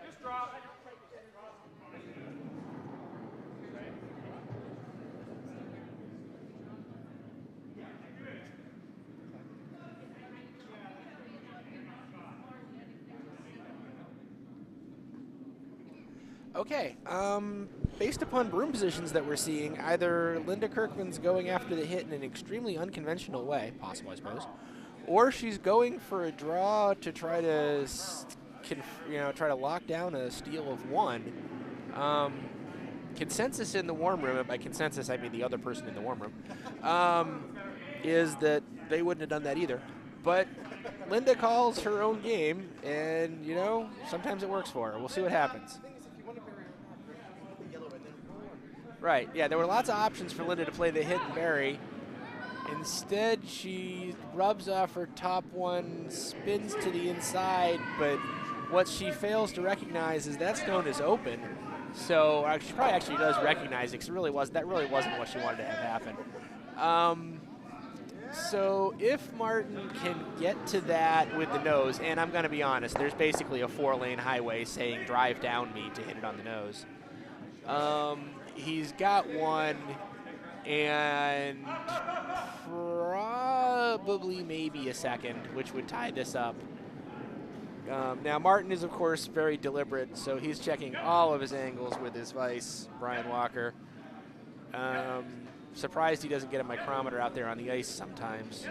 Just draw. Okay, based upon broom positions that we're seeing, either Linda Kirkman's going after the hit in an extremely unconventional way, possible I suppose, or she's going for a draw to try to, try to lock down a steal of 1. Consensus in the warm room, and by consensus I mean the other person in the warm room, is that they wouldn't have done that either. But Linda calls her own game, and, sometimes it works for her. We'll see what happens. Right, yeah, there were lots of options for Linda to play the hit and bury. Instead, she rubs off her top one, spins to the inside, but what she fails to recognize is that stone is open. So she probably actually does recognize it, because that really wasn't what she wanted to have happen. So if Martin can get to that with the nose, and I'm going to be honest, there's basically a 4-lane highway saying drive down me to hit it on the nose. He's got one, and probably maybe a second, which would tie this up. Now, Martin is, of course, very deliberate, so he's checking all of his angles with his vice, Brian Walker. Surprised he doesn't get a micrometer out there on the ice sometimes.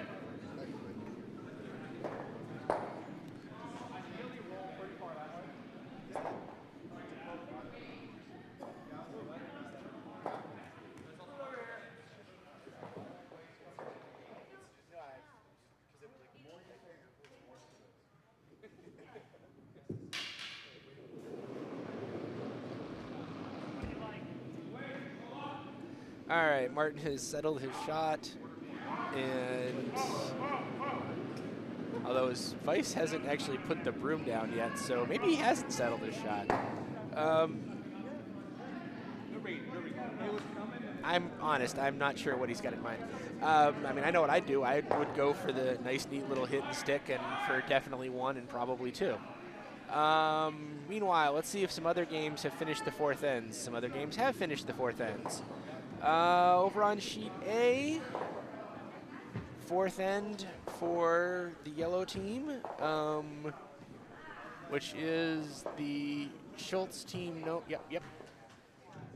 All right, Martin has settled his shot, and although his vice hasn't actually put the broom down yet, so maybe he hasn't settled his shot. I'm honest, I'm not sure what he's got in mind. I mean, I know what I'd do. I would go for the nice, neat little hit and stick, and for definitely 1 and probably 2. Meanwhile, let's see if some other games have finished the 4th ends. Some other games have finished the 4th ends. Over on sheet A, 4th end for the yellow team, which is the Schultz team.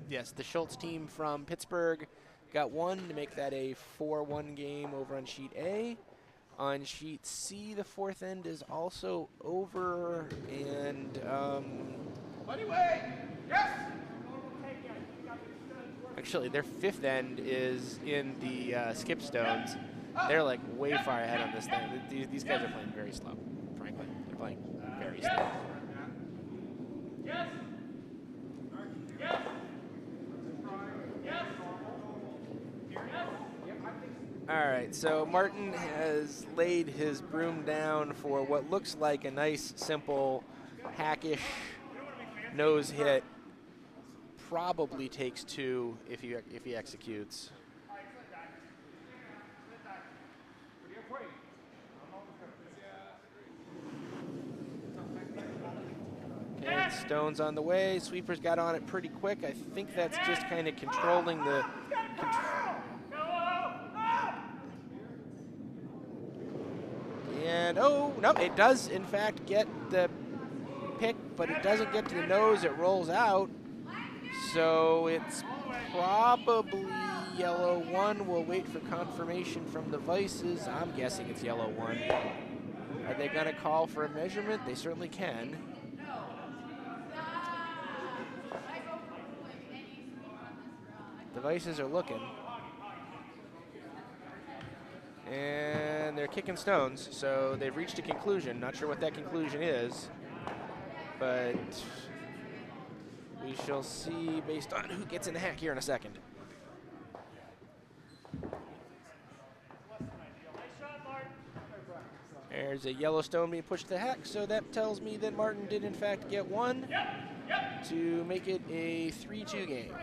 Yes, the Schultz team from Pittsburgh got 1 to make that a 4-1 game over on sheet A. On sheet C, the 4th end is also over, and actually, their 5th end is in the skip stones. They're like way far ahead on this thing. These guys are playing very slow, frankly. They're playing very slow. Yes. Yes. Yes. All right, so Martin has laid his broom down for what looks like a nice, simple, hackish nose hit. Probably takes 2 if he executes. And stone's on the way. Sweeper's got on it pretty quick. I think that's just kind of controlling the. And oh no, it does in fact get the pick, but it doesn't get to the nose. It rolls out. So it's probably yellow 1. We'll wait for confirmation from the Vices. I'm guessing it's yellow 1. Are they going to call for a measurement? They certainly can. The Vices are looking. And they're kicking stones, so they've reached a conclusion. Not sure what that conclusion is, but we shall see based on who gets in the hack here in a second. There's a yellow stone being pushed to the hack, so that tells me that Martin did in fact get 1 to make it a 3-2 game.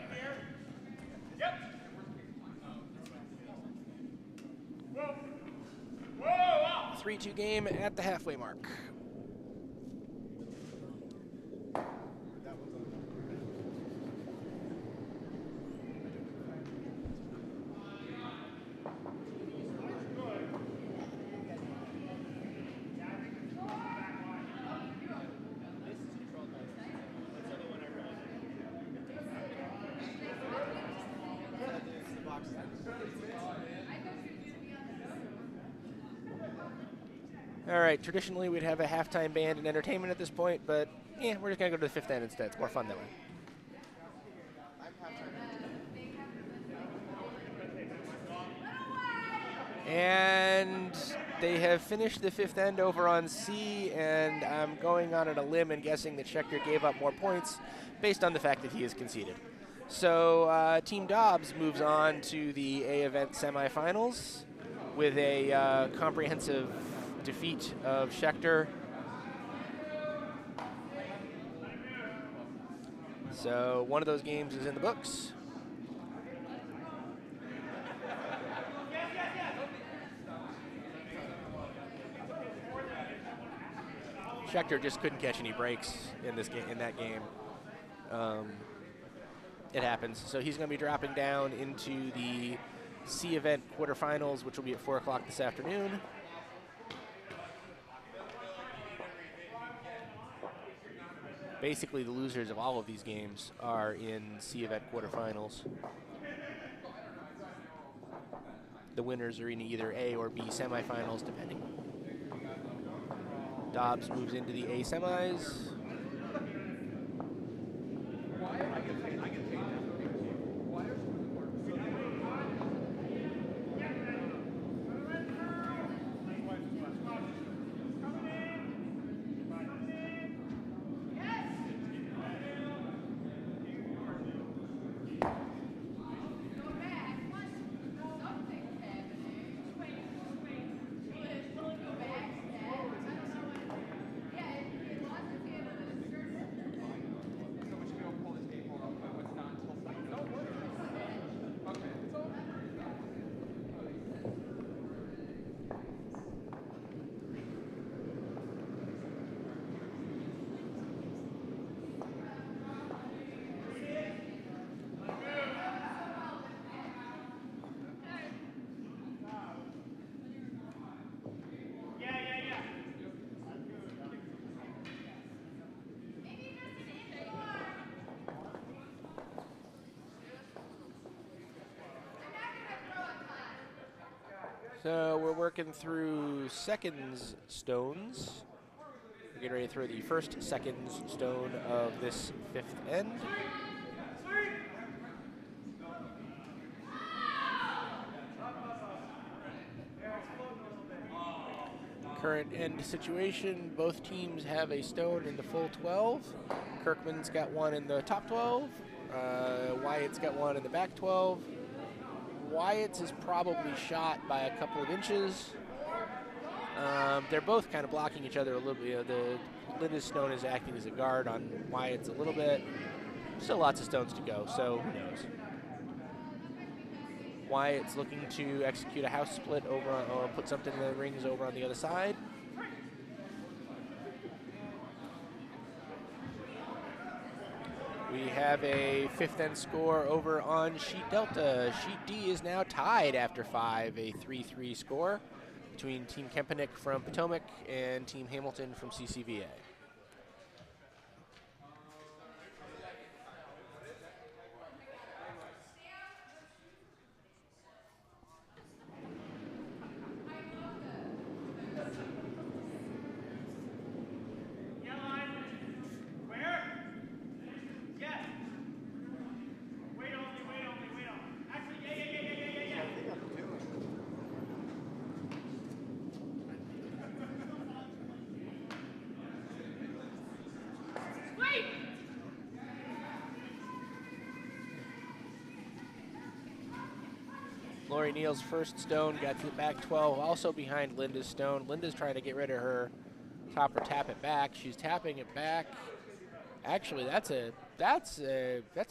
3-2 game at the halfway mark. All right, traditionally we'd have a halftime band and entertainment at this point, but yeah, we're just gonna go to the fifth end instead. It's more fun that way. And they have finished the fifth end over on C, and I'm going on a limb and guessing that Schechter gave up more points based on the fact that he is conceded. So Team Dobbs moves on to the A event semifinals with a comprehensive defeat of Schechter. So one of those games is in the books. Schechter just couldn't catch any breaks in this game. In that game, it happens. So he's going to be dropping down into the C event quarterfinals, which will be at 4 o'clock this afternoon. Basically, the losers of all of these games are in C event quarterfinals. The winners are in either A or B semifinals, depending. Dobbs moves into the A semis. So we're working through seconds stones. We're getting ready to throw the first seconds stone of this fifth end. Current end situation, both teams have a stone in the full 12. Kirkman's got one in the top 12. Wyatt's got one in the back 12. Wyatt's is probably shot by a couple of inches. They're both kind of blocking each other a little bit. The Linda's stone is acting as a guard on Wyatt's a little bit. Still lots of stones to go, so who knows. Wyatt's looking to execute a house split over on, or put something in the rings over on the other side. We have a fifth end score over on Sheet Delta. Sheet D is now tied after 5, a 3-3 score between Team Kempenick from Potomac and Team Hamilton from CCVA. Lori Neal's first stone got to the back 12, also behind Linda's stone. Linda's trying to get rid of her top or tap it back. She's tapping it back. Actually, that's a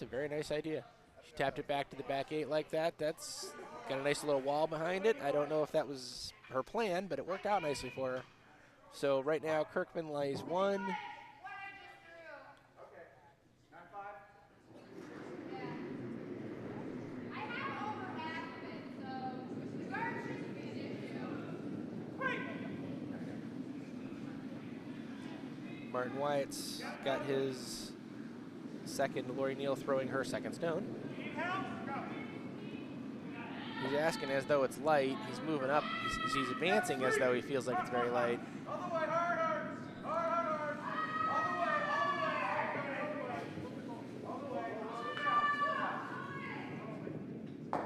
very nice idea. She tapped it back to the back 8 like that. That's got a nice little wall behind it. I don't know if that was her plan, but it worked out nicely for her. So right now, Kirkman lies 1. Martin Wyatt's got his second. Lori Neal throwing her second stone. He's asking as though it's light. He's moving up. He's advancing as though he feels like it's very light. All the way, hard, hard. Hard, hard, hard. All the way, all the way.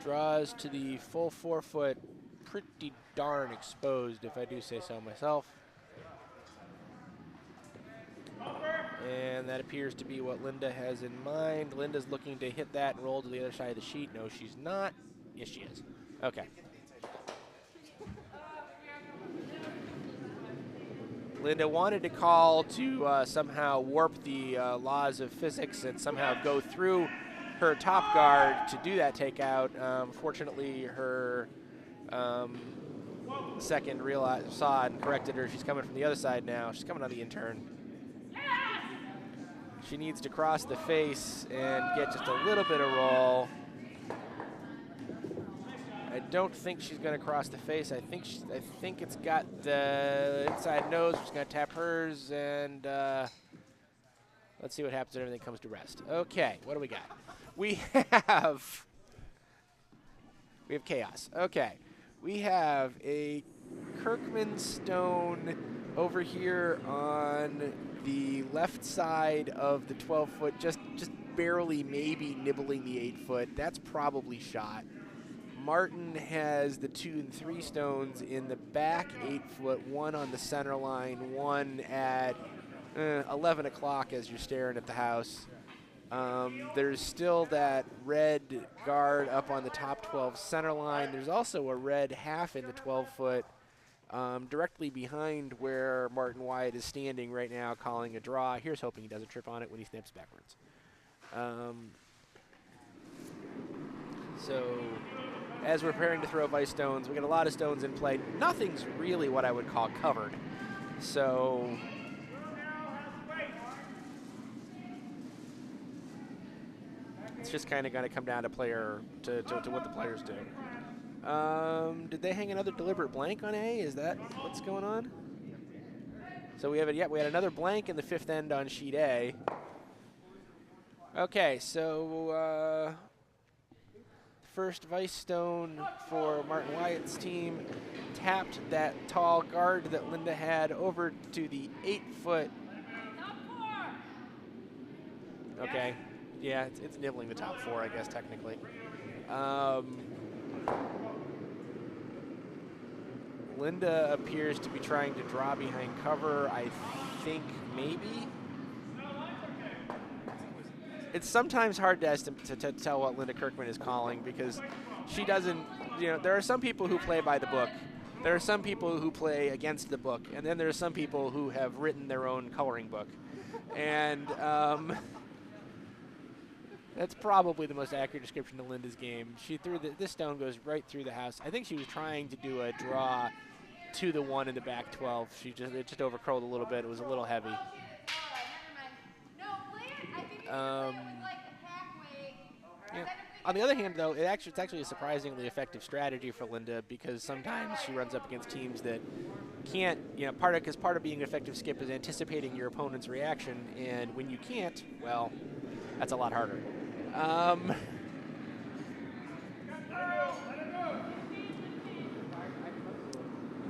Draws to the full 4 foot. Pretty darn exposed, if I do say so myself. And that appears to be what Linda has in mind. Linda's looking to hit that and roll to the other side of the sheet. No, she's not. Yes, she is. Okay. Linda wanted to call to somehow warp the laws of physics and somehow go through her top guard to do that takeout. Fortunately, her second saw it and corrected her. She's coming from the other side now. She's coming on the in-turn. She needs to cross the face and get just a little bit of roll. I don't think she's going to cross the face. I think it's got the inside nose. She's going to tap hers, and let's see what happens when everything comes to rest. Okay, what do we got? We have chaos. Okay, we have a Kirkman stone over here on the left side of the 12-foot, just barely maybe nibbling the 8-foot. That's probably shot. Martin has the 2 and 3 stones in the back 8-foot, one on the center line, one at 11 o'clock as you're staring at the house. There's still that red guard up on the top 12 center line. There's also a red half in the 12-foot directly behind where Martin Wyatt is standing right now calling a draw. Here's hoping he doesn't trip on it when he snips backwards. So as we're preparing to throw vice stones, we got a lot of stones in play. Nothing's really what I would call covered. So it's just kind of going to come down to player to what the players do. Did they hang another deliberate blank on A? Is that what's going on? So we have we had another blank in the 5th end on sheet A. Okay, so first vice stone for Martin Wyatt's team tapped that tall guard that Linda had over to the 8-foot. Okay, yeah, it's nibbling the top 4, I guess, technically. Linda appears to be trying to draw behind cover. I think maybe. It's sometimes hard to tell what Linda Kirkman is calling because she doesn't, there are some people who play by the book. There are some people who play against the book. And then there are some people who have written their own coloring book. And that's probably the most accurate description of Linda's game. She threw this stone goes right through the house. I think she was trying to do a draw to the 1 in the back 12. It just overcurled a little bit. It was a little heavy. Yeah. On the other hand, though, it's actually a surprisingly effective strategy for Linda because sometimes she runs up against teams that can't, because part of being an effective skip is anticipating your opponent's reaction, and when you can't, well, that's a lot harder.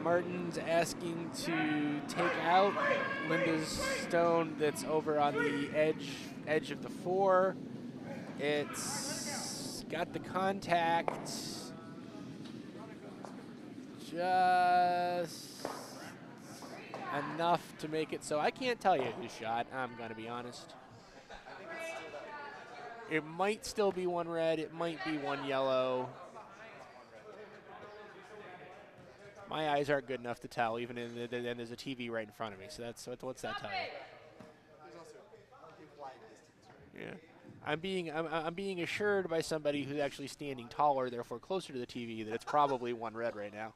Martin's asking to take out Linda's stone that's over on the edge of the 4. It's got the contact just enough to make it so I can't tell you who shot. I'm going to be honest. It might still be one red. It might be one yellow. My eyes aren't good enough to tell, even and there's a TV right in front of me. So what's that tell you? There's also in flying distance, right? Yeah, I'm being assured by somebody who's actually standing taller, therefore closer to the TV, that it's probably one red right now.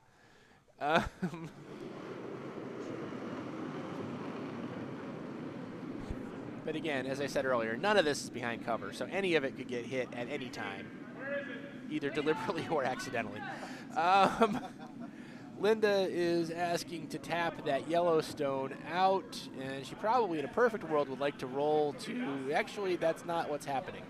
But again, as I said earlier, none of this is behind cover, so any of it could get hit at any time, either deliberately or accidentally. Linda is asking to tap that Yellowstone out, and she probably, in a perfect world, would like to roll to... Actually, that's not what's happening.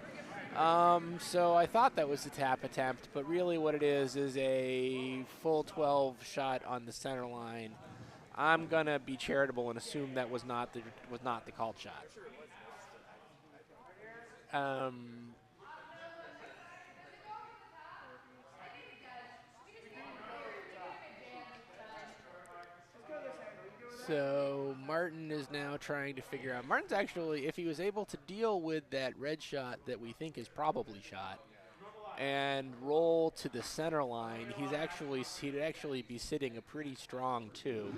So I thought that was the tap attempt, but really what it is a full 12 shot on the center line. I'm going to be charitable and assume that was not the called shot. So Martin is now trying to figure out. Martin's actually, if he was able to deal with that red shot that we think is probably shot, and roll to the center line, he'd actually be sitting a pretty strong 2.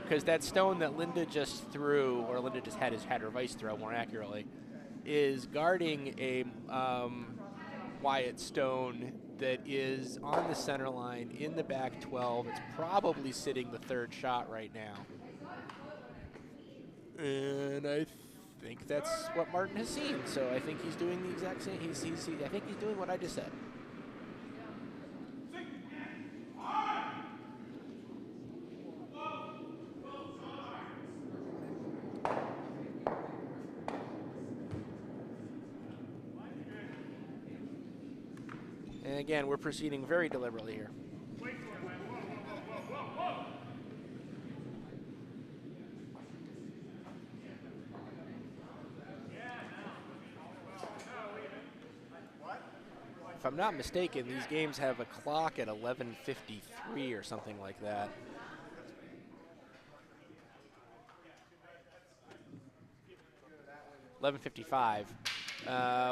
Because that stone that Linda just threw, or Linda just had her vice throw more accurately, is guarding a Wyatt stone that is on the center line in the back 12. It's probably sitting the 3rd shot right now. And I think that's what Martin has seen. So I think he's doing the exact same. I think he's doing what I just said. And again, we're proceeding very deliberately here. If I'm not mistaken, these games have a clock at 11:53 or something like that. $11:55,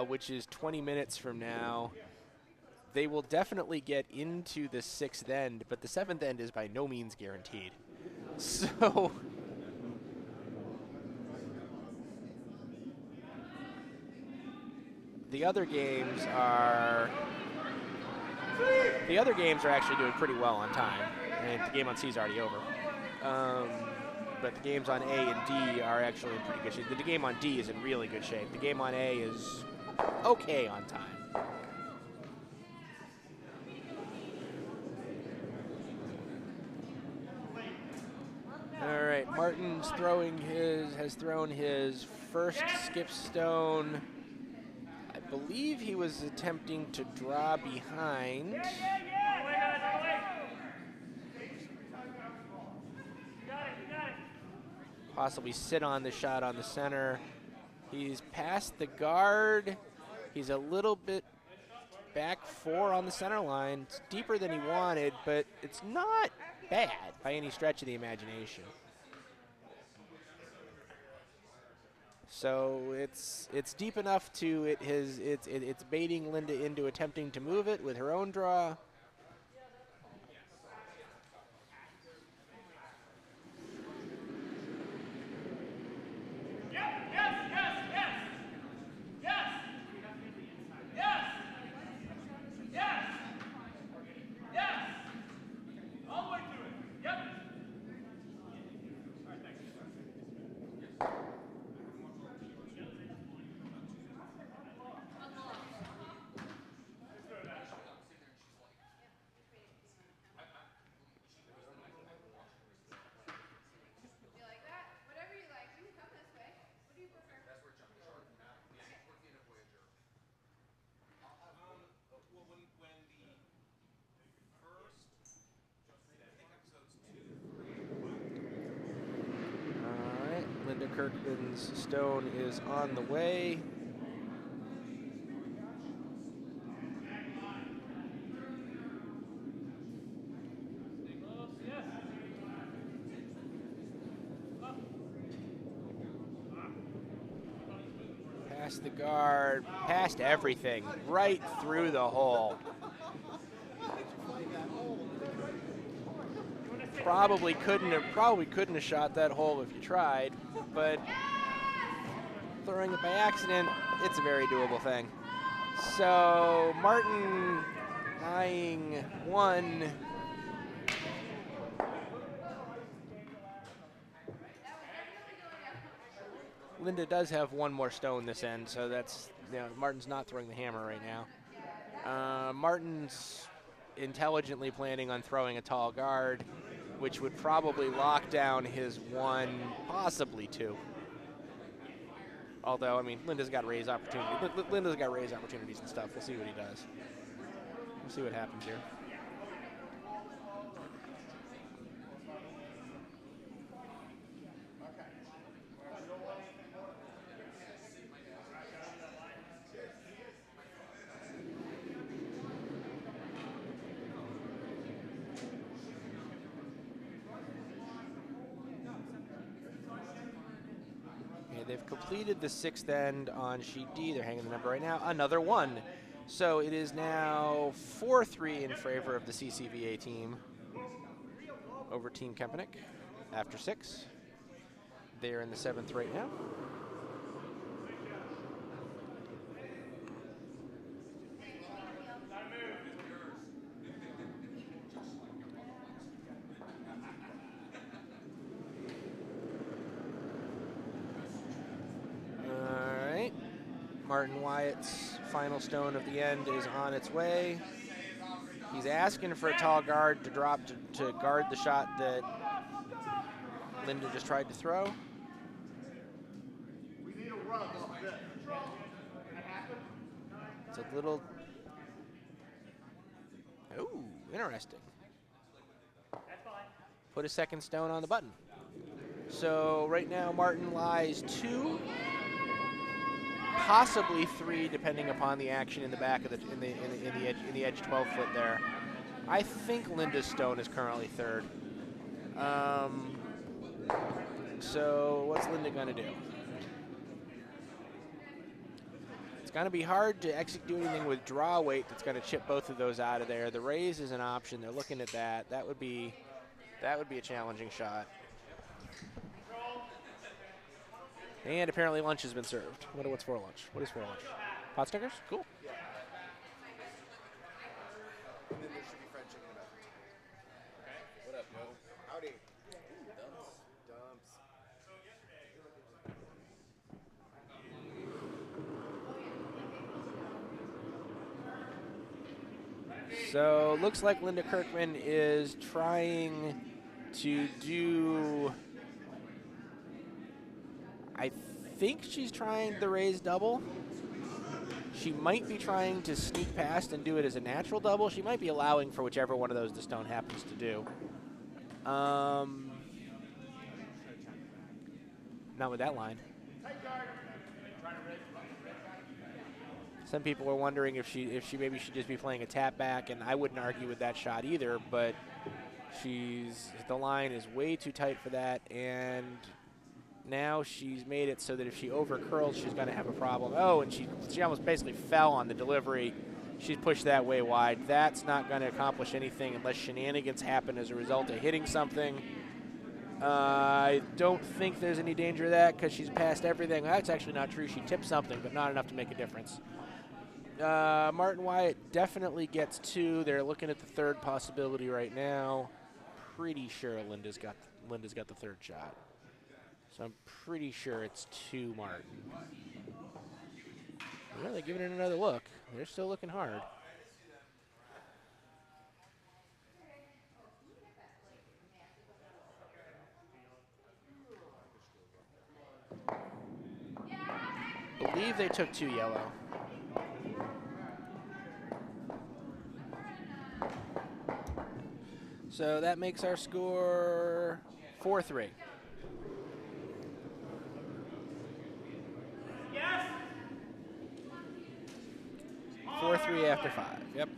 which is 20 minutes from now. They will definitely get into the 6th end, but the 7th end is by no means guaranteed. So the other games are actually doing pretty well on time, and the game on C is already over. But the games on A and D are actually in pretty good shape. The game on D is in really good shape. The game on A is okay on time. All right, Martin's has thrown his first skip stone. I believe he was attempting to draw behind. Possibly sit on the shot on the center. He's past the guard. He's a little bit back 4 on the center line. It's deeper than he wanted, but it's not bad by any stretch of the imagination. So it's deep enough to it's baiting Linda into attempting to move it with her own draw. Kirkman's stone is on the way. Past the guard, past everything, right through the hole. Probably couldn't have shot that hole if you tried, but throwing it by accident, it's a very doable thing. So Martin eyeing 1. Linda does have 1 more stone this end, so that's, Martin's not throwing the hammer right now. Martin's intelligently planning on throwing a tall guard, which would probably lock down his 1, possibly 2. Although, I mean, Linda's got raise opportunities. Linda's got raise opportunities and stuff. We'll see what he does. We'll see what happens here. They've completed the 6th end on sheet D. They're hanging the number right now. Another 1. So it is now 4-3 in favor of the CCVA team over Team Kempenik after 6. They're in the 7th right now. Martin Wyatt's final stone of the end is on its way. He's asking for a tall guard to drop to guard the shot that Linda just tried to throw. We need a run off this. It's a little... Ooh, interesting. Put a 2nd stone on the button. So right now Martin lies 2. Possibly 3, depending upon the action in the back of in the edge 12 foot there. I think Linda's stone is currently 3rd. So what's Linda gonna do? It's gonna be hard to execute anything with draw weight that's gonna chip both of those out of there. The raise is an option. They're looking at that. That would be a challenging shot. And apparently lunch has been served. I wonder what's for lunch. What is for lunch? Pot stickers? Cool. Yeah. And then there should be fried chicken about it. Okay. What up, Mo? Howdy. Ooh, dumps. So looks like Linda Kirkman is trying to do... I think she's trying the raise double. She might be trying to sneak past and do it as a natural double. She might be allowing for whichever one of those the stone happens to do. Not with that line. Some people were wondering if she maybe should just be playing a tap back, and I wouldn't argue with that shot either, but the line is way too tight for that, and now she's made it so that if she over curls, she's going to have a problem. Oh, and she almost basically fell on the delivery. She's pushed that way wide. That's not going to accomplish anything unless shenanigans happen as a result of hitting something. I don't think there's any danger of that because she's past everything. That's actually not true. She tipped something, but not enough to make a difference. Martin Wyatt definitely gets 2. They're looking at the 3rd possibility right now. Pretty sure Linda's got the 3rd shot. So I'm pretty sure it's 2 Martin. Well, they're giving it another look. They're still looking hard. I believe they took 2 yellow. So that makes our score 4-3. 4-3 after 5. Yep.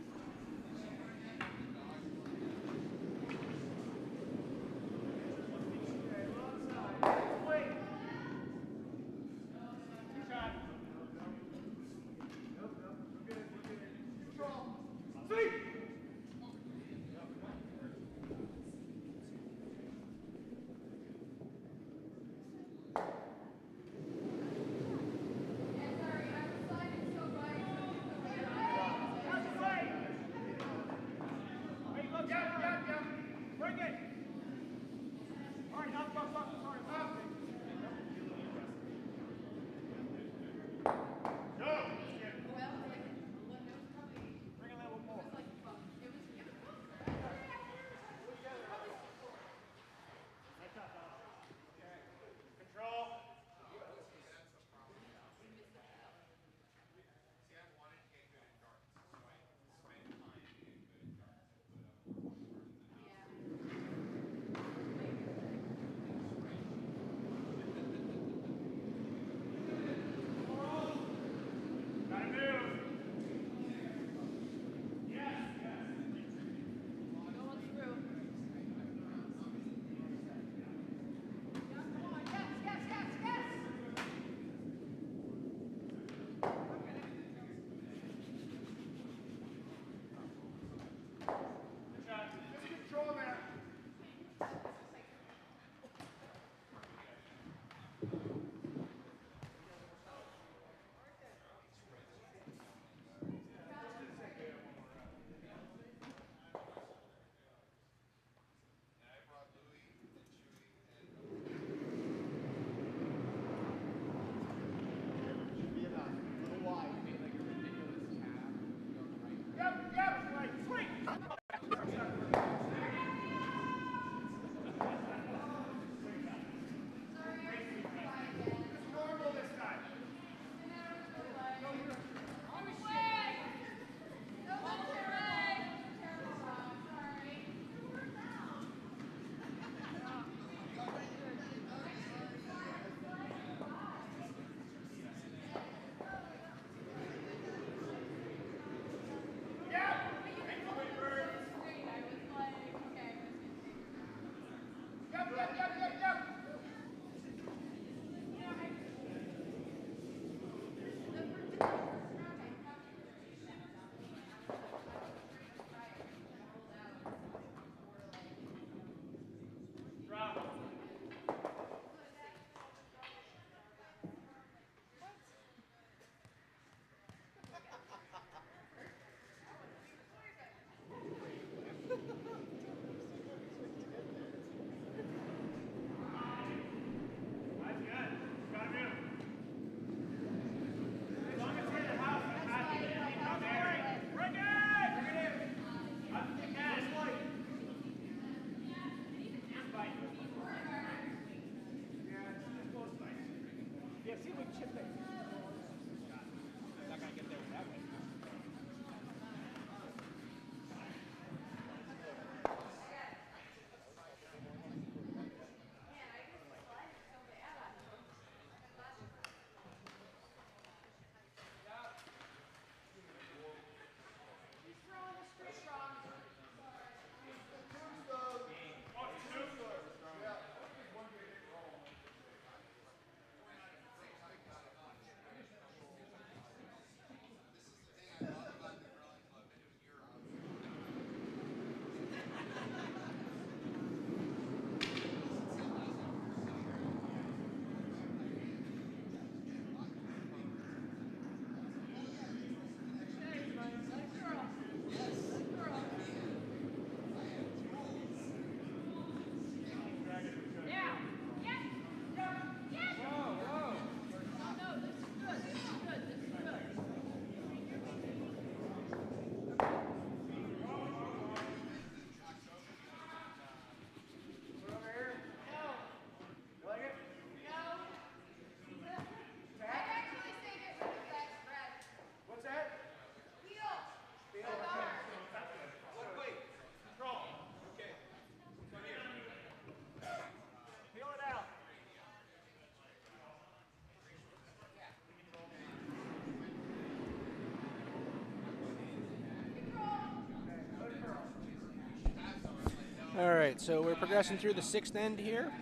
All right, so we're progressing through the sixth end here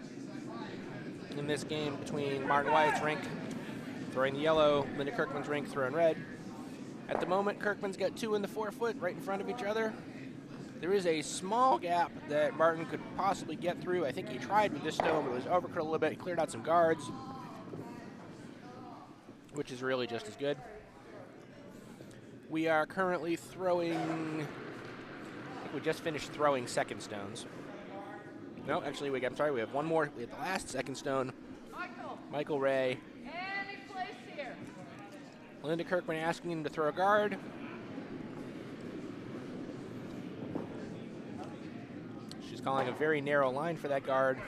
in this game between Martin Wyatt's rink throwing the yellow, Linda Kirkman's rink throwing red. At the moment, Kirkman's got 2 in the 4-foot right in front of each other. There is a small gap that Martin could possibly get through. I think he tried with this stone, but it was overcut a little bit. He cleared out some guards, which is really just as good. We are currently throwing, I think we just finished throwing second stones. No, actually, I'm sorry, we have one more. We have the last second stone. Michael Ray. Any place here. Linda Kirkman asking him to throw a guard. She's calling a very narrow line for that guard.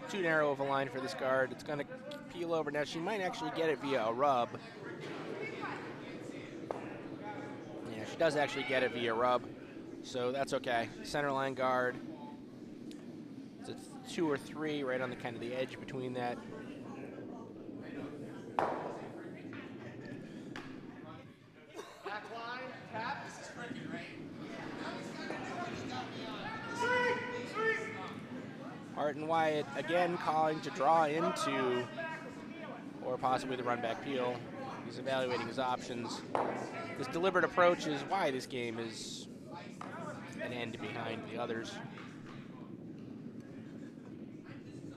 Too narrow of a line for this guard. It's going to peel over. Now, she might actually get it via a rub. Yeah, she does actually get it via rub, so that's okay. Center line guard. It's a 2 or 3 right on the kind of the edge between that. Back line, tap. This is tricky, right? Martin Wyatt again calling to draw into, or possibly the run back peel. He's evaluating his options. This deliberate approach is why this game is an end behind the others.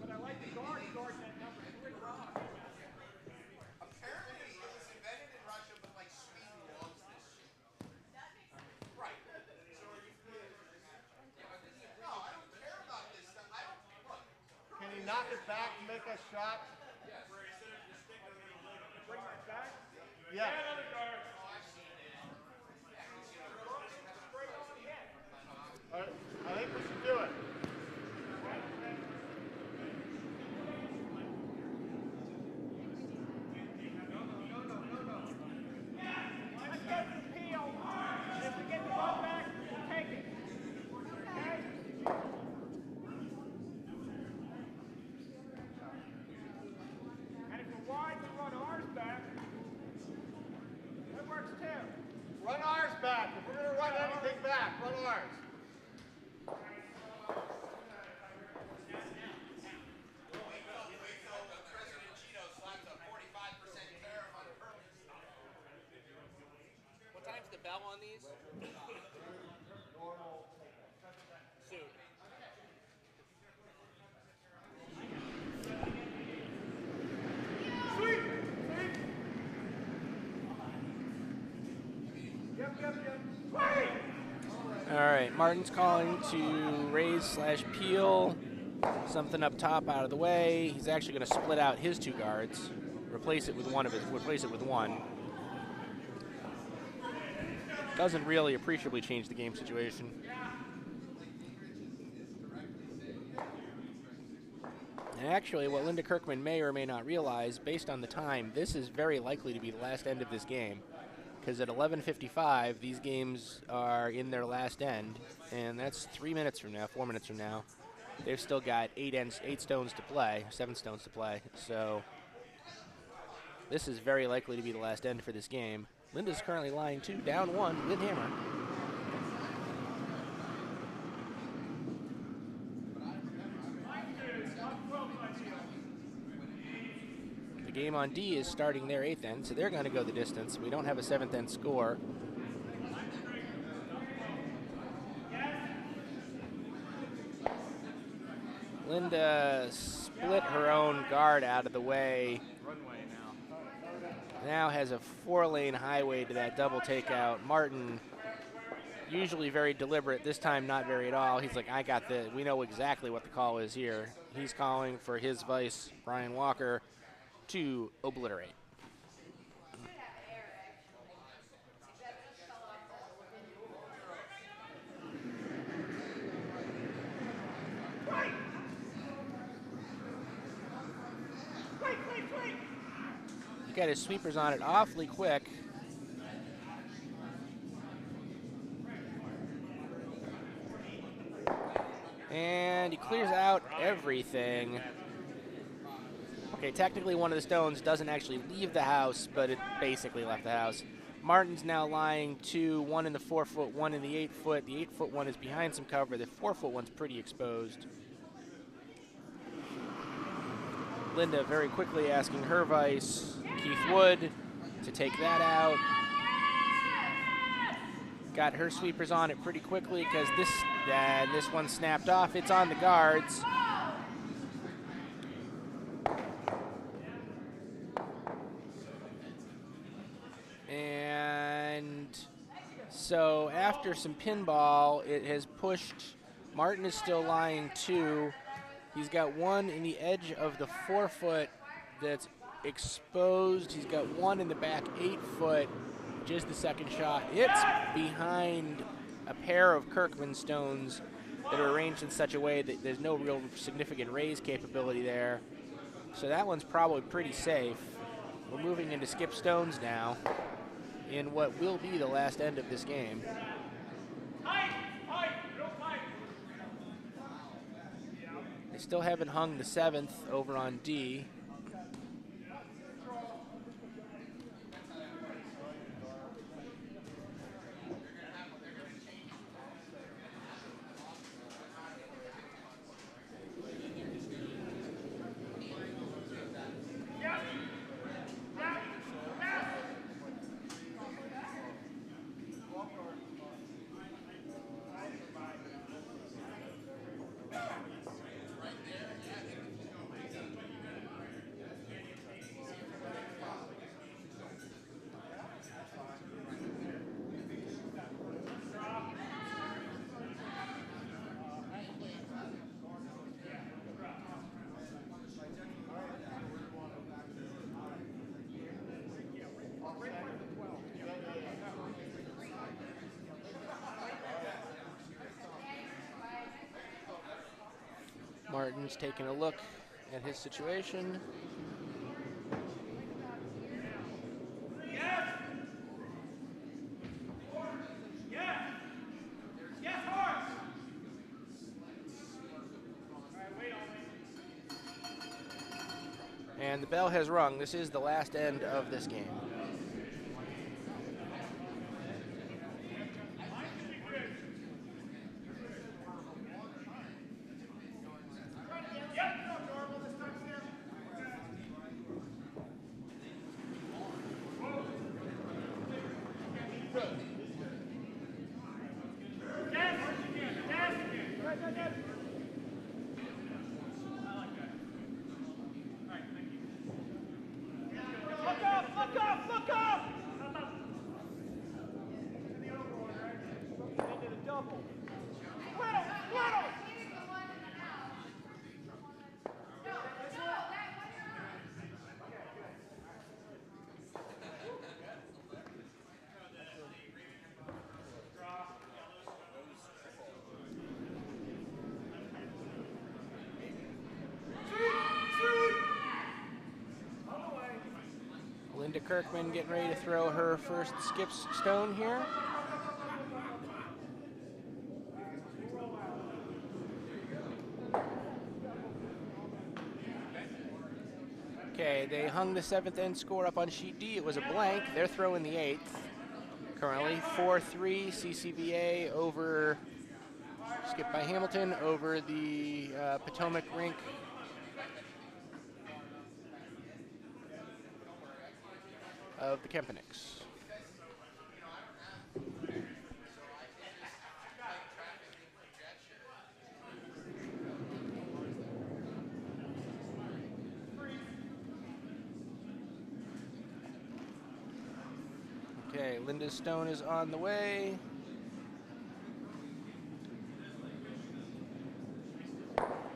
But I like the guard. He guards that number 3 rock. Apparently, it was invented in Russia, but like Sweden loves this shit. Right. So are you? No, I don't care about this stuff. I don't look. Can you knock it back and make a shot? Bring it back. Yeah. Another guard. I think we should do it. Let's go to the peel. And if we get the ball back, we'll take it. Okay? And if we're wide, we run ours back. That works too. Run ours back. If we're going to run anything back, run ours. What time's the bell on these? Soon. All right, Martin's calling to raise/peel something up top out of the way. He's actually going to split out his 2 guards, replace it with one. Doesn't really appreciably change the game situation. And actually, what Linda Kirkman may or may not realize, based on the time, this is very likely to be the last end of this game. Because at 11:55, these games are in their last end, and that's 3 minutes from now, 4 minutes from now. They've still got 8 stones to play, 7 stones to play. So this is very likely to be the last end for this game. Linda's currently lying 2, down 1 with hammer. The game on D is starting their 8th end, so they're going to go the distance. We don't have a 7th end score. Linda split her own guard out of the way. Runway now. Now has a 4-lane highway to that double takeout. Martin, usually very deliberate, this time not very at all. He's like, I got the, we know exactly what the call is here. He's calling for his vice, Brian Walker, to obliterate. He got his sweepers on it awfully quick. And he clears out everything. Okay, technically one of the stones doesn't actually leave the house, but it basically left the house. Martin's now lying 2, one in the 4-foot, one in the 8-foot. The 8-foot one is behind some cover. The 4-foot one's pretty exposed. Linda very quickly asking her vice, Keith Wood, to take that out. Got her sweepers on it pretty quickly because this one snapped off. It's on the guards. And so after some pinball, it has pushed. Martin is still lying 2. He's got one in the edge of the 4-foot that's exposed. He's got one in the back 8-foot, just the second shot. It's behind a pair of Kirkman stones that are arranged in such a way that there's no real significant raise capability there. So that one's probably pretty safe. We're moving into skip stones now in what will be the last end of this game. They still haven't hung the 7th over on D. Martin's taking a look at his situation. And the bell has rung. This is the last end of this game. Linda Kirkman getting ready to throw her first skip stone here. Okay, they hung the 7th end score up on sheet D. It was a blank. They're throwing the 8th. Currently 4-3 CCVA over, skip by Hamilton, over the Potomac rink. Of the Kempeniks. Okay, Linda's stone is on the way.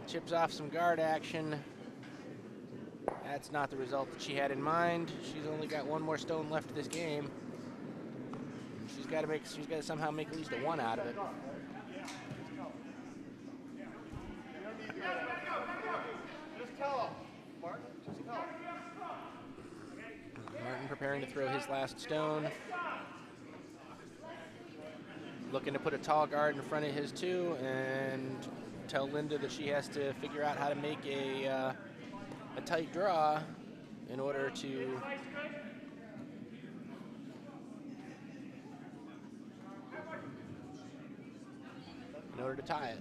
Chips off some guard action. That's not the result that she had in mind. She's only got one more stone left of this game. She's got to somehow make at least a 1 out of it. Just tell him, Martin. Just tell him. preparing to throw his last stone. Looking to put a tall guard in front of his too, and tell Linda that she has to figure out how to make a tight draw in order to tie it.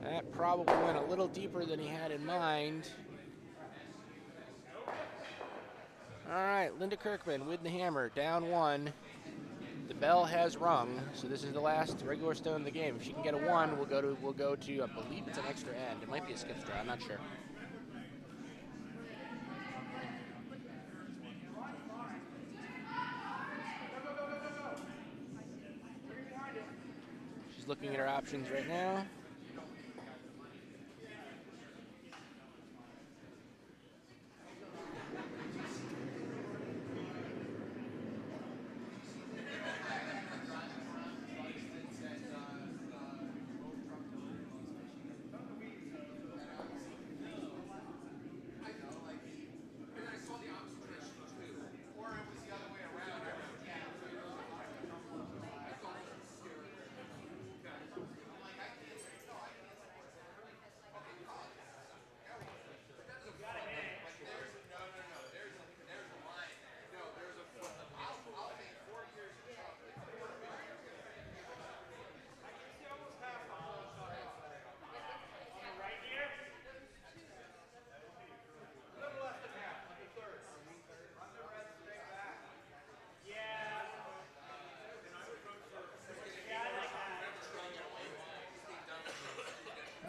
That probably went a little deeper than he had in mind. All right, Linda Kirkman with the hammer, down 1. The bell has rung, so this is the last regular stone of the game. If she can get a 1, we'll go to I believe it's an extra end. It might be a skip straw, I'm not sure. She's looking at her options right now.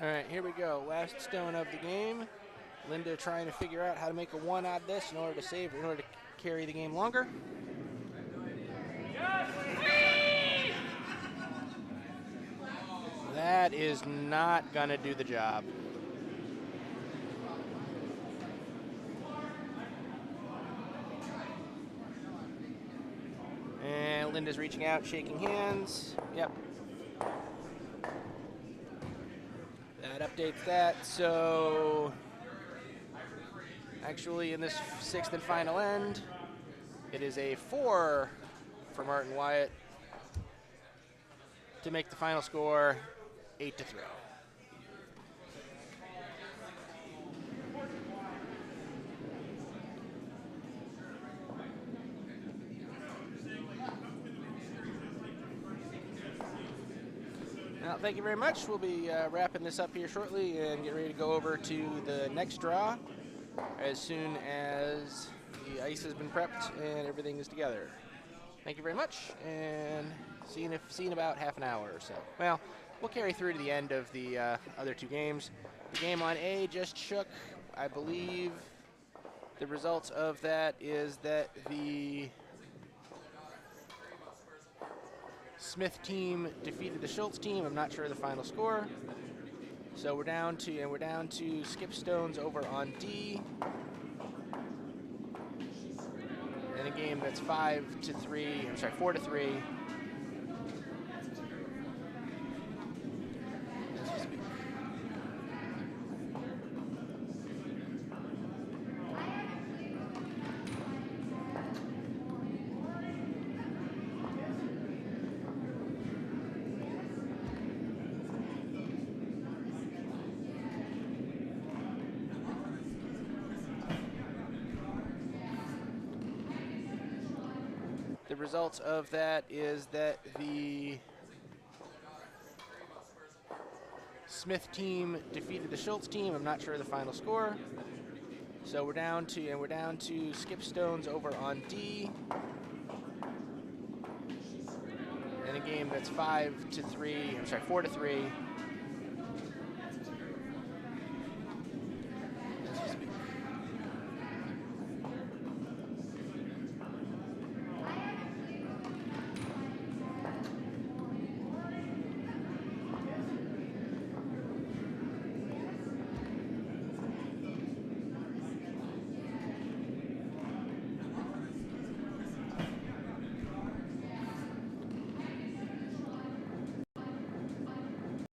All right, here we go. Last stone of the game. Linda trying to figure out how to make a 1 out of this in order to save, in order to carry the game longer. That is not gonna do the job. And Linda's reaching out, shaking hands. Yep. That updates that. So actually in this 6th and final end, it is a 4 for Martin Wyatt to make the final score 8-3. Now, thank you very much. We'll be wrapping this up here shortly and get ready to go over to the next draw as soon as the ice has been prepped and everything is together. Thank you very much, and see you in about half an hour or so. Well, we'll carry through to the end of the other 2 games. The game on A just shook. I believe the results of that is that the Smith team defeated the Schultz team. I'm not sure of the final score. So we're down to skip stones over on D. In a game that's 4-3. The results of that is that the Smith team defeated the Schultz team. I'm not sure of the final score. So we're down to skip stones over on D. game that's 5-3. I'm sorry, 4-3.